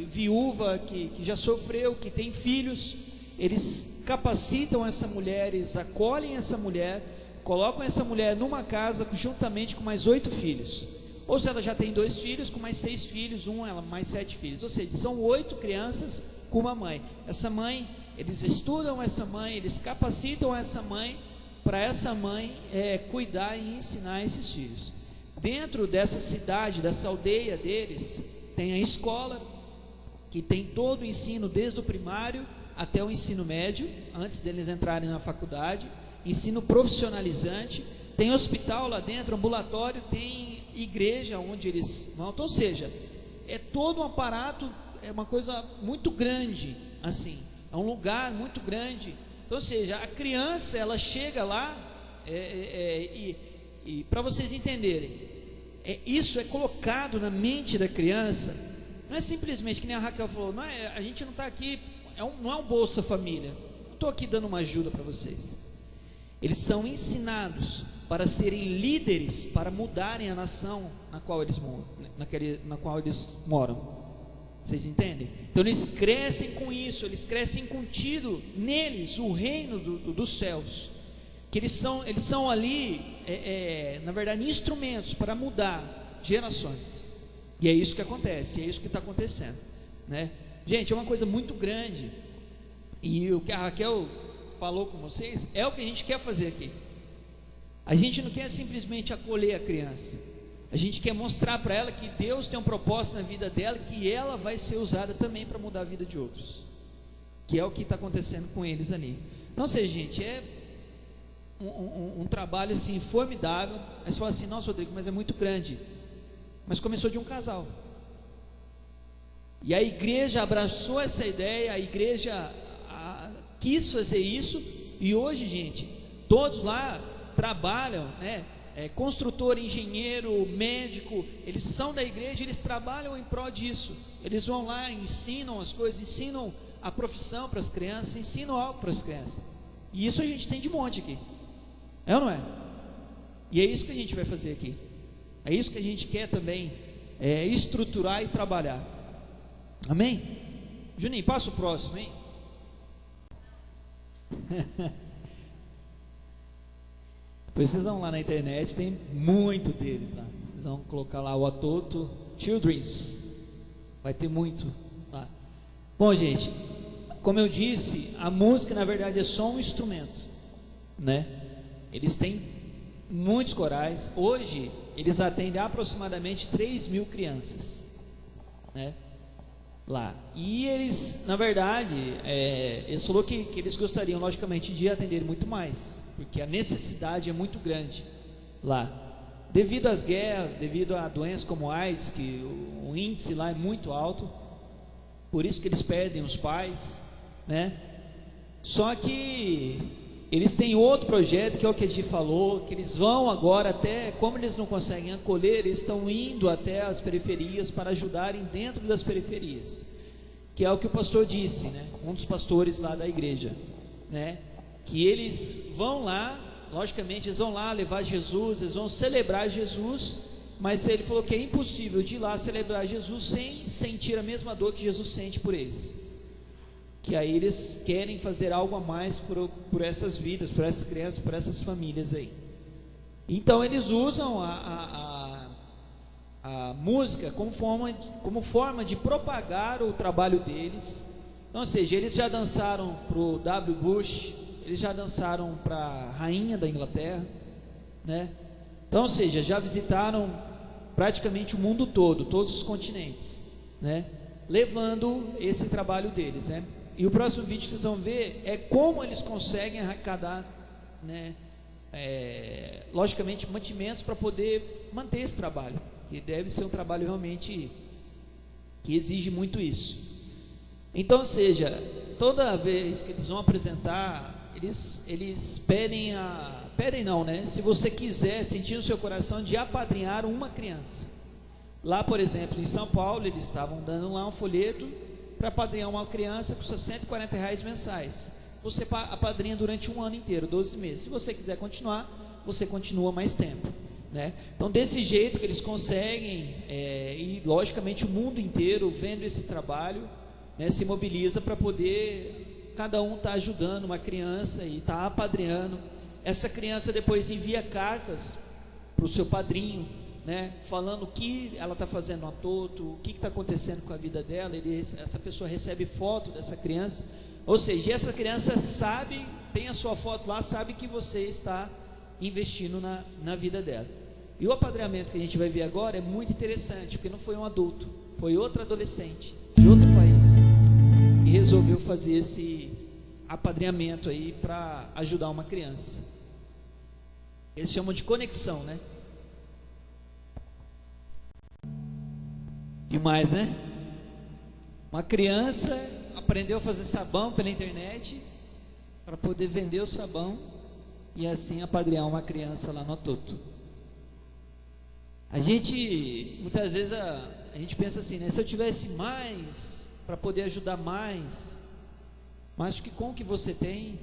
viúva, que já sofreu, que tem filhos, eles capacitam essa mulher, eles acolhem essa mulher, colocam essa mulher numa casa juntamente com mais 8 filhos. Ou se ela já tem 2 filhos, com mais 6 filhos, ela mais 7 filhos. Ou seja, são 8 crianças com uma mãe. Essa mãe, eles estudam essa mãe, eles capacitam essa mãe, para essa mãe cuidar e ensinar esses filhos. Dentro dessa cidade, dessa aldeia deles, tem a escola, que tem todo o ensino, desde o primário até o ensino médio, antes deles entrarem na faculdade, ensino profissionalizante, tem hospital lá dentro, ambulatório, tem igreja onde eles vão, ou seja, é todo um aparato, é uma coisa muito grande, assim, é um lugar muito grande. Ou seja, a criança, ela chega lá, e para vocês entenderem, isso é colocado na mente da criança, não é simplesmente, que nem a Raquel falou, a gente não está aqui, não é um Bolsa Família, não estou aqui dando uma ajuda para vocês. Eles são ensinados para serem líderes, para mudarem a nação na qual eles moram. Vocês entendem? Então eles crescem com isso, eles crescem contido neles o reino dos céus, que eles são ali, na verdade, instrumentos para mudar gerações. E é isso que acontece, é isso que está acontecendo, né? Gente, é uma coisa muito grande, e o que a Raquel falou com vocês é o que a gente quer fazer aqui. A gente não quer simplesmente acolher a criança, a gente quer mostrar para ela que Deus tem um propósito na vida dela, que ela vai ser usada também para mudar a vida de outros, que é o que está acontecendo com eles ali. Não sei, gente, é um trabalho assim formidável. Aí você fala assim, nossa, Rodrigo, mas é muito grande. Mas começou de um casal, e a igreja abraçou essa ideia, a igreja quis fazer isso, e hoje, gente, todos lá trabalham, né? Construtor, engenheiro, médico, eles são da igreja, eles trabalham em prol disso. Eles vão lá, ensinam as coisas, ensinam a profissão para as crianças, ensinam algo para as crianças. E isso a gente tem de monte aqui, é ou não é? E é isso que a gente vai fazer aqui, é isso que a gente quer também, estruturar e trabalhar. Amém? Juninho, passa o próximo, hein? Depois vocês vão lá na internet, tem muito deles lá. Vocês vão colocar lá o Watoto Children's, vai ter muito lá. Bom, gente, como eu disse, a música na verdade é só um instrumento, né? Eles têm muitos corais. Hoje eles atendem aproximadamente 3.000 crianças, né? Lá. E eles, na verdade, eles falaram que eles gostariam, logicamente, de atender muito mais, porque a necessidade é muito grande lá, devido às guerras, devido a doenças como AIDS, que o índice lá é muito alto, por isso que eles perdem os pais, né? Só que eles têm outro projeto, que é o que a Di falou, que eles vão agora até, como eles não conseguem acolher, eles estão indo até as periferias para ajudarem dentro das periferias, que é o que o pastor disse, né? Um dos pastores lá da igreja, né? Que eles vão lá, logicamente eles vão lá levar Jesus, eles vão celebrar Jesus, mas ele falou que é impossível de ir lá celebrar Jesus sem sentir a mesma dor que Jesus sente por eles, que aí eles querem fazer algo a mais por essas vidas, por essas crianças, por essas famílias aí. Então eles usam a música como forma de propagar o trabalho deles. Então, ou seja, eles já dançaram para o W. Bush, eles já dançaram para a rainha da Inglaterra, né? Então, ou seja, já visitaram praticamente o mundo todo, todos os continentes, né? Levando esse trabalho deles, né? E o próximo vídeo que vocês vão ver é como eles conseguem arrecadar, né, logicamente, mantimentos para poder manter esse trabalho, que deve ser um trabalho realmente que exige muito isso. Então, ou seja, toda vez que eles vão apresentar, eles pedem não, né? Se você quiser sentir no seu coração de apadrinhar uma criança. Lá, por exemplo, em São Paulo, eles estavam dando lá um folheto para apadrinhar uma criança, custa R$140 mensais. Você apadrinha durante um ano inteiro, 12 meses. Se você quiser continuar, você continua mais tempo, né? Então, desse jeito que eles conseguem, e logicamente o mundo inteiro vendo esse trabalho, né, se mobiliza para poder, cada um está ajudando uma criança e está apadrinhando. Essa criança depois envia cartas para o seu padrinho, né, falando o que ela está fazendo no Atoto, o que está acontecendo com a vida dela. Essa pessoa recebe foto dessa criança, ou seja, essa criança sabe, tem a sua foto lá, sabe que você está investindo na vida dela. E o apadrinhamento que a gente vai ver agora é muito interessante, porque não foi um adulto, foi outro adolescente de outro país e resolveu fazer esse apadrinhamento aí para ajudar uma criança. Eles chamam de conexão, né? Demais, né? Uma criança aprendeu a fazer sabão pela internet para poder vender o sabão e assim apadrinhar uma criança lá no Atoto. A gente, muitas vezes a gente pensa assim, né? Se eu tivesse mais para poder ajudar mais, mas acho que com o que você tem,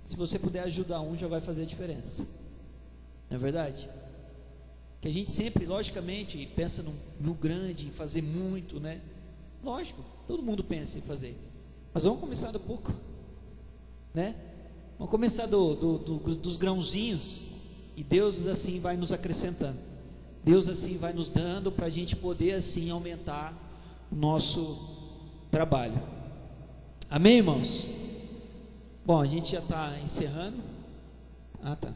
se você puder ajudar um, já vai fazer a diferença. Não é verdade? Que a gente sempre, logicamente, pensa no grande, em fazer muito, né? Lógico, todo mundo pensa em fazer, mas vamos começar do pouco, né? Vamos começar dos grãozinhos, e Deus assim vai nos acrescentando. Deus assim vai nos dando para a gente poder assim aumentar o nosso trabalho. Amém, irmãos? Bom, a gente já está encerrando. Tá.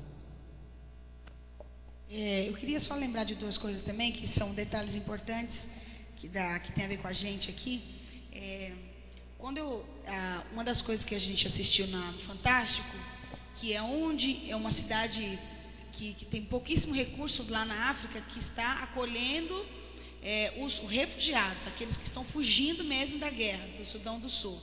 Eu queria só lembrar de duas coisas também, que são detalhes importantes, que tem a ver com a gente aqui. Uma das coisas que a gente assistiu no Fantástico, que é uma cidade que tem pouquíssimo recurso lá na África, que está acolhendo os refugiados, aqueles que estão fugindo mesmo da guerra, do Sudão do Sul.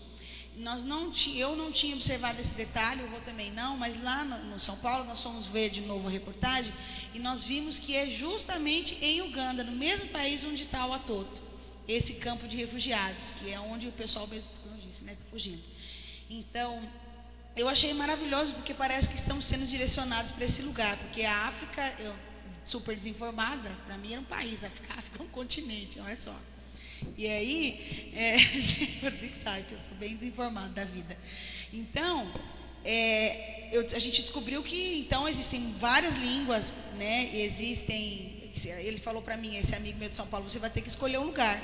Eu não tinha observado esse detalhe, o Rô também não, mas lá no São Paulo nós fomos ver de novo a reportagem e nós vimos que é justamente em Uganda, no mesmo país onde está o Atoto, esse campo de refugiados, que é onde o pessoal mesmo, como eu disse, né, está fugindo. Então, eu achei maravilhoso, porque parece que estamos sendo direcionados para esse lugar, porque a África, super desinformada, para mim era um país, a África é um continente, olha só. E aí, Rodrigo sabe que eu sou bem desinformado da vida. Então, a gente descobriu que então existem várias línguas, né? Ele falou para mim, esse amigo meu de São Paulo, você vai ter que escolher um lugar.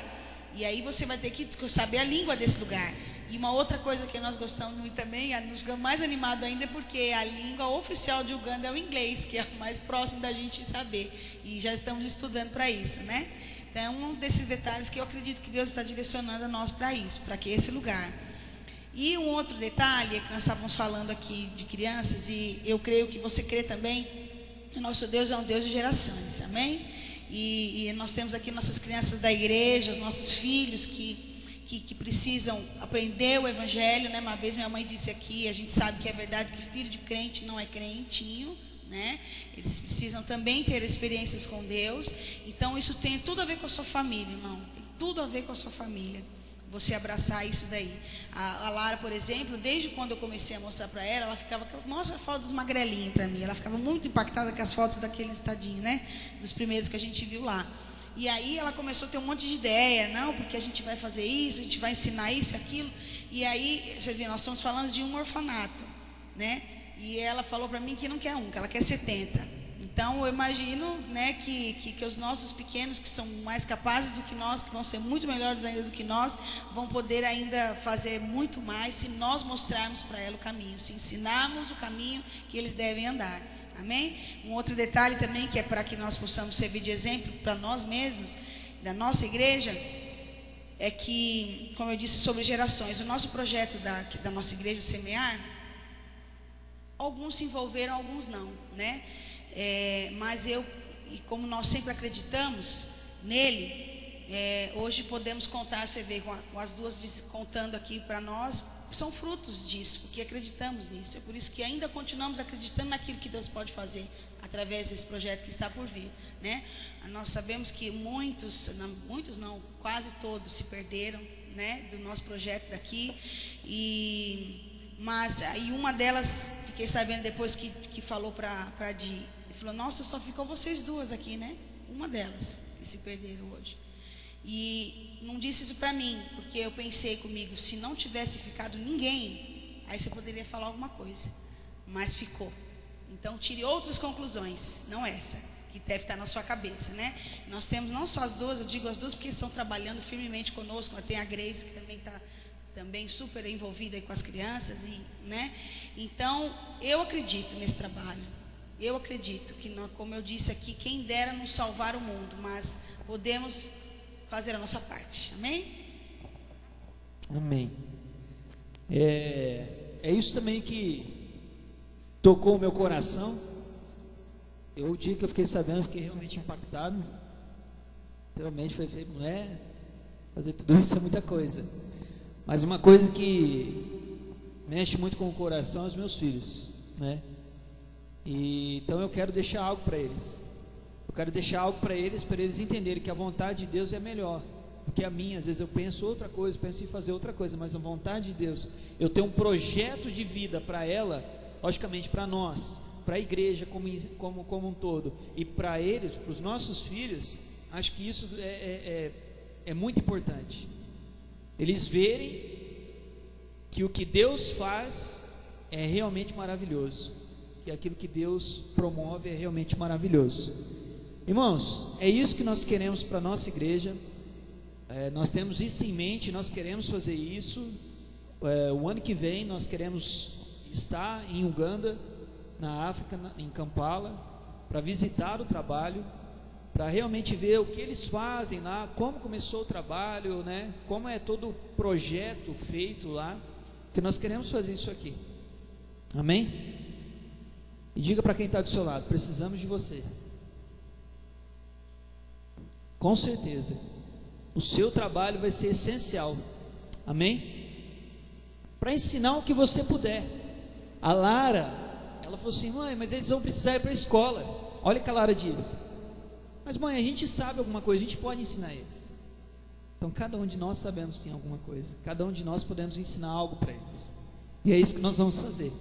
E aí você vai ter que saber a língua desse lugar. E uma outra coisa que nós gostamos muito também, nos ficamos mais animados ainda, porque a língua oficial de Uganda é o inglês, que é o mais próximo da gente saber. E já estamos estudando para isso, né? Então, é um desses detalhes que eu acredito que Deus está direcionando a nós para isso, para que esse lugar. E um outro detalhe é que nós estávamos falando aqui de crianças, e eu creio que você crê também, que o nosso Deus é um Deus de gerações, amém? E nós temos aqui nossas crianças da igreja, os nossos filhos que precisam aprender o Evangelho, né? Uma vez minha mãe disse aqui, a gente sabe que é verdade que filho de crente não é crentinho, né? Eles precisam também ter experiências com Deus. Então isso tem tudo a ver com a sua família, irmão. Tem tudo a ver com a sua família, você abraçar isso daí. A Lara, por exemplo, desde quando eu comecei a mostrar para ela ficava, mostra a foto dos magrelinhos para mim. Ela ficava muito impactada com as fotos daqueles tadinhos, né? Dos primeiros que a gente viu lá. E aí ela começou a ter um monte de ideia, não, porque a gente vai fazer isso, a gente vai ensinar isso, aquilo. E aí, você vê, nós estamos falando de um orfanato, né? E ela falou para mim que não quer que ela quer 70. Então, eu imagino, né, que os nossos pequenos, que são mais capazes do que nós, que vão ser muito melhores ainda do que nós, vão poder ainda fazer muito mais se nós mostrarmos para ela o caminho, se ensinarmos o caminho que eles devem andar. Amém? Um outro detalhe também, que é para que nós possamos servir de exemplo para nós mesmos, da nossa igreja, é que, como eu disse, sobre gerações, o nosso projeto da nossa igreja, o Semear, alguns se envolveram, alguns não, né? Mas e como nós sempre acreditamos nele, hoje podemos contar, você vê, com as duas contando aqui para nós, são frutos disso, porque acreditamos nisso. É por isso que ainda continuamos acreditando naquilo que Deus pode fazer através desse projeto que está por vir, né? Nós sabemos que muitos não, quase todos se perderam, né, do nosso projeto daqui, mas aí uma delas, fiquei sabendo depois que falou para Di, falou: nossa, só ficou vocês duas aqui, né? Uma delas que se perderam hoje. E não disse isso para mim, porque eu pensei comigo, se não tivesse ficado ninguém, aí você poderia falar alguma coisa, mas ficou. Então tire outras conclusões, não essa, que deve estar na sua cabeça, né? Nós temos não só as duas, eu digo as duas porque estão trabalhando firmemente conosco, mas tem a Grace que também está super envolvida aí com as crianças, né? Então eu acredito nesse trabalho. Eu acredito que, como eu disse aqui, quem dera nos salvar o mundo, mas podemos fazer a nossa parte. Amém? Amém. É isso também que tocou o meu coração. O dia que eu fiquei sabendo, fiquei realmente impactado. Realmente foi feito, mulher, fazer tudo isso é muita coisa. Mas uma coisa que mexe muito com o coração é os meus filhos, né? Então eu quero deixar algo para eles. Eu quero deixar algo para eles entenderem que a vontade de Deus é melhor do que a minha. Às vezes eu penso outra coisa, penso em fazer outra coisa, mas a vontade de Deus, eu tenho um projeto de vida para ela, logicamente para nós, para a igreja como um todo, e para eles, para os nossos filhos. Acho que isso é muito importante. Eles verem que o que Deus faz é realmente maravilhoso, que aquilo que Deus promove é realmente maravilhoso. Irmãos, é isso que nós queremos para a nossa igreja. Nós temos isso em mente, nós queremos fazer isso. O ano que vem nós queremos estar em Uganda, na África, em Kampala, para visitar o trabalho, para realmente ver o que eles fazem lá, como começou o trabalho, né? Como é todo o projeto feito lá, porque nós queremos fazer isso aqui. Amém? E diga para quem está do seu lado: precisamos de você. Com certeza o seu trabalho vai ser essencial. Amém? Para ensinar o que você puder. A Lara, ela falou assim: mãe, mas eles vão precisar ir para a escola. Olha o que a Lara diz: mas mãe, a gente sabe alguma coisa, a gente pode ensinar eles. Então cada um de nós sabemos sim alguma coisa, cada um de nós podemos ensinar algo para eles, e é isso que nós vamos fazer.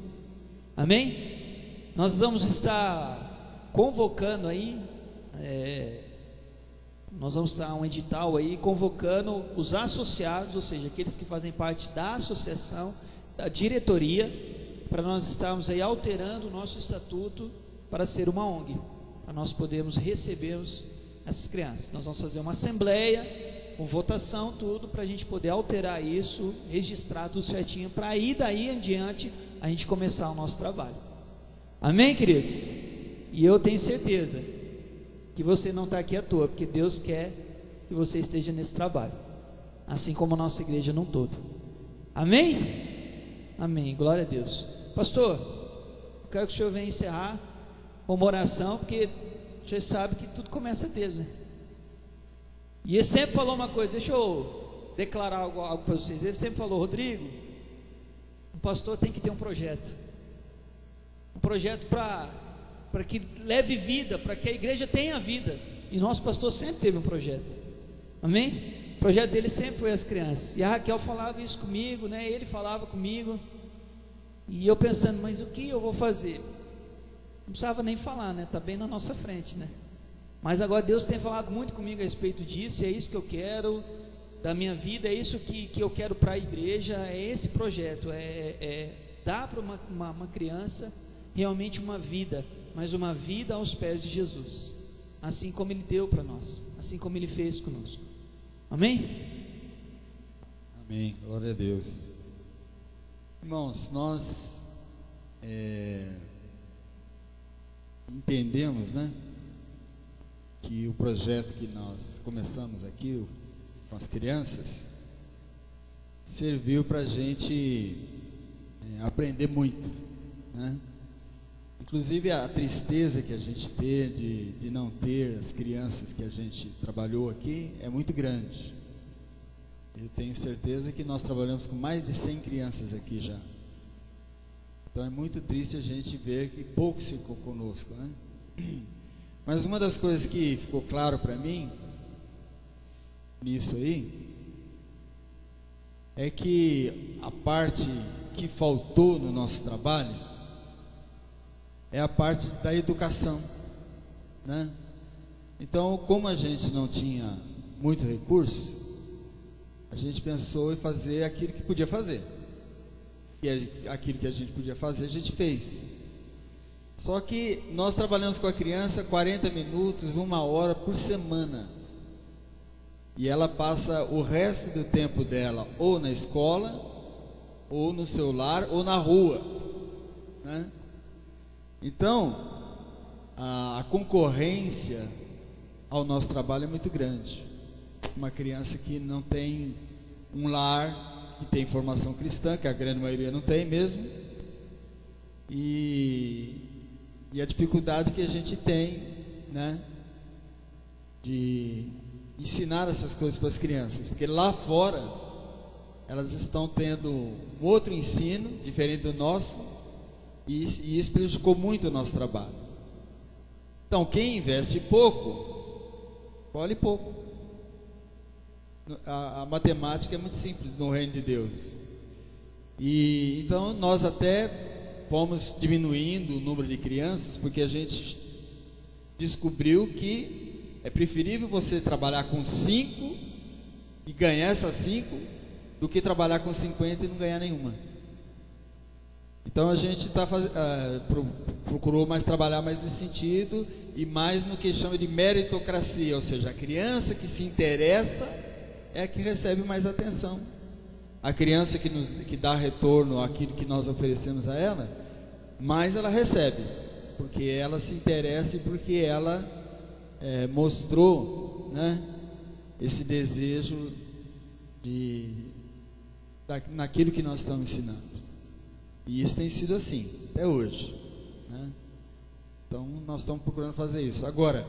Amém? Nós vamos estar convocando aí, nós vamos estar um edital aí, convocando os associados, ou seja, aqueles que fazem parte da associação, da diretoria, para nós estarmos aí alterando o nosso estatuto para ser uma ONG, para nós podermos recebermos essas crianças. Nós vamos fazer uma assembleia, com votação, tudo, para a gente poder alterar isso, registrar tudo certinho, para aí daí em diante a gente começar o nosso trabalho. Amém, queridos? E eu tenho certeza que você não está aqui à toa, porque Deus quer que você esteja nesse trabalho, assim como a nossa igreja num todo. Amém? Amém, glória a Deus. Pastor, eu quero que o senhor venha encerrar com uma oração, porque você sabe que tudo começa dele, né? E ele sempre falou uma coisa, deixa eu declarar algo para vocês. Ele sempre falou: Rodrigo, um pastor tem que ter um projeto para que leve vida, para que a igreja tenha vida. E nosso pastor sempre teve um projeto. Amém? O projeto dele sempre foi as crianças. E a Raquel falava isso comigo, né? Ele falava comigo. E eu pensando: mas o que eu vou fazer? Não precisava nem falar, né? Está bem na nossa frente, né? Mas agora Deus tem falado muito comigo a respeito disso. E é isso que eu quero da minha vida, é isso que eu quero para a igreja. É esse projeto, dar para uma criança realmente uma vida, mas uma vida aos pés de Jesus, assim como Ele deu para nós, assim como Ele fez conosco. Amém? Amém, glória a Deus. Irmãos, nós entendemos, né, que o projeto que nós começamos aqui com as crianças serviu para a gente aprender muito, né? Inclusive a tristeza que a gente tem de não ter as crianças que a gente trabalhou aqui é muito grande. Eu tenho certeza que nós trabalhamos com mais de 100 crianças aqui já. Então é muito triste a gente ver que poucos ficou conosco, né? Mas uma das coisas que ficou claro para mim nisso aí é que a parte que faltou no nosso trabalho é a parte da educação, né? Então, como a gente não tinha muito recurso, a gente pensou em fazer aquilo que podia fazer. E aquilo que a gente podia fazer, a gente fez. Só que nós trabalhamos com a criança 40 minutos, 1 hora por semana. E ela passa o resto do tempo dela ou na escola, ou no celular, ou na rua, né? Então, a concorrência ao nosso trabalho é muito grande. Uma criança que não tem um lar, que tem formação cristã, que a grande maioria não tem mesmo, e a dificuldade que a gente tem, né, de ensinar essas coisas para as crianças, porque lá fora elas estão tendo um outro ensino diferente do nosso, e isso prejudicou muito o nosso trabalho. Então, quem investe pouco, colhe pouco. A matemática é muito simples no reino de Deus. E então nós até fomos diminuindo o número de crianças, porque a gente descobriu que é preferível você trabalhar com 5 e ganhar essas 5 do que trabalhar com 50 e não ganhar nenhuma. Então a gente procurou trabalhar mais nesse sentido e mais no que chama de meritocracia, ou seja, a criança que se interessa é a que recebe mais atenção. A criança que dá retorno àquilo que nós oferecemos a ela, mais ela recebe, porque ela se interessa e porque ela mostrou, né, esse desejo naquilo que nós estamos ensinando. E isso tem sido assim, até hoje, né? Então nós estamos procurando fazer isso. Agora,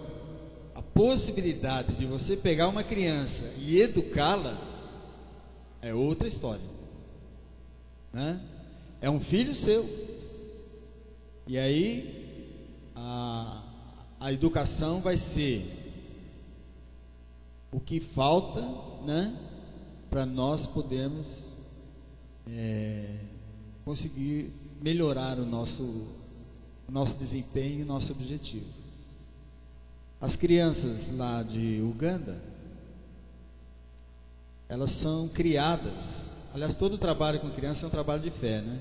a possibilidade de você pegar uma criança e educá-la é outra história, né? É um filho seu. E aí a educação vai ser o que falta, né, para nós podermos conseguir melhorar o nosso desempenho e nosso objetivo. As crianças lá de Uganda, elas são criadas. Aliás, todo trabalho com criança é um trabalho de fé, né?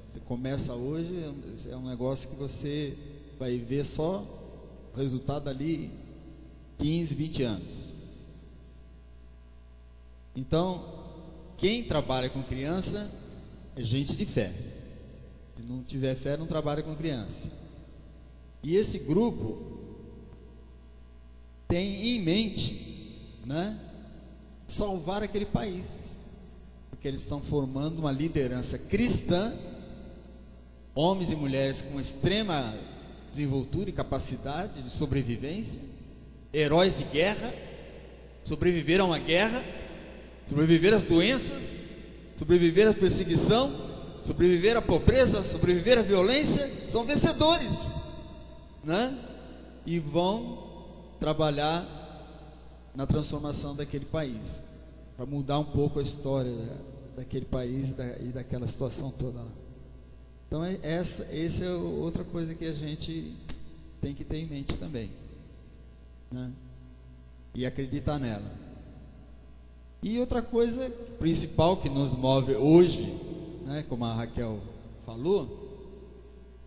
Você começa hoje, é um negócio que você vai ver só o resultado ali 15, 20 anos. Então, quem trabalha com criança é gente de fé. Se não tiver fé, não trabalha com criança. E esse grupo tem em mente, né, salvar aquele país, porque eles estão formando uma liderança cristã, homens e mulheres com extrema desenvoltura e capacidade de sobrevivência, heróis de guerra, sobreviveram a uma guerra, sobreviveram às doenças, sobreviveram à perseguição, sobreviveram à pobreza, sobreviveram à violência, são vencedores, né? E vão trabalhar na transformação daquele país, para mudar um pouco a história daquele país e daquela situação toda lá. Então essa é outra coisa que a gente tem que ter em mente também, né? E acreditar nela. E outra coisa principal que nos move hoje, né, como a Raquel falou,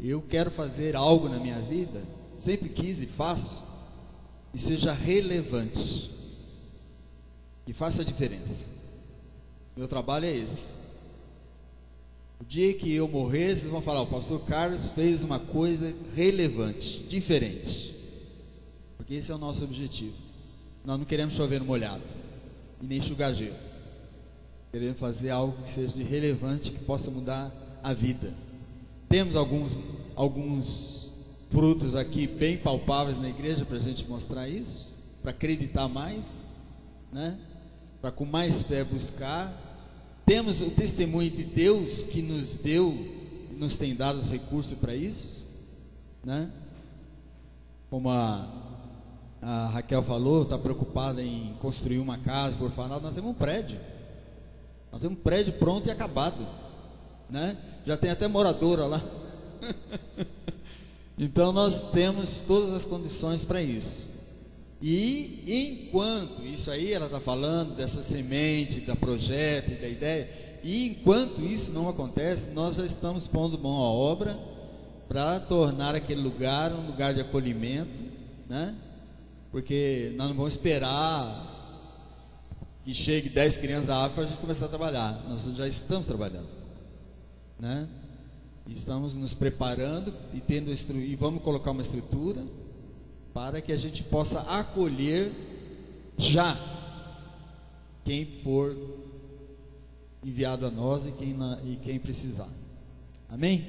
eu quero fazer algo na minha vida, sempre quis e faço, e seja relevante, e faça a diferença. Meu trabalho é esse. O dia que eu morrer, vocês vão falar: o pastor Carlos fez uma coisa relevante, diferente, porque esse é o nosso objetivo. Nós não queremos chover no molhado e nem enxugar gelo. Queremos fazer algo que seja de relevante, que possa mudar a vida. Temos alguns alguns frutos aqui bem palpáveis na igreja para a gente mostrar isso, para acreditar mais, né? Para com mais fé buscar. Temos o testemunho de Deus que nos deu, nos tem dado os recursos para isso, né? Como a Raquel falou, está preocupada em construir uma casa por falar. Nós temos um prédio, pronto e acabado, né? Já tem até moradora lá. Então nós temos todas as condições para isso. E enquanto isso aí, ela está falando dessa semente, da projeto e da ideia, e enquanto isso não acontece, nós já estamos pondo mão à obra para tornar aquele lugar um lugar de acolhimento, né? Porque nós não vamos esperar que chegue 10 crianças da África para a gente começar a trabalhar. Nós já estamos trabalhando, né? Estamos nos preparando e vamos colocar uma estrutura para que a gente possa acolher já quem for enviado a nós e quem precisar. Amém?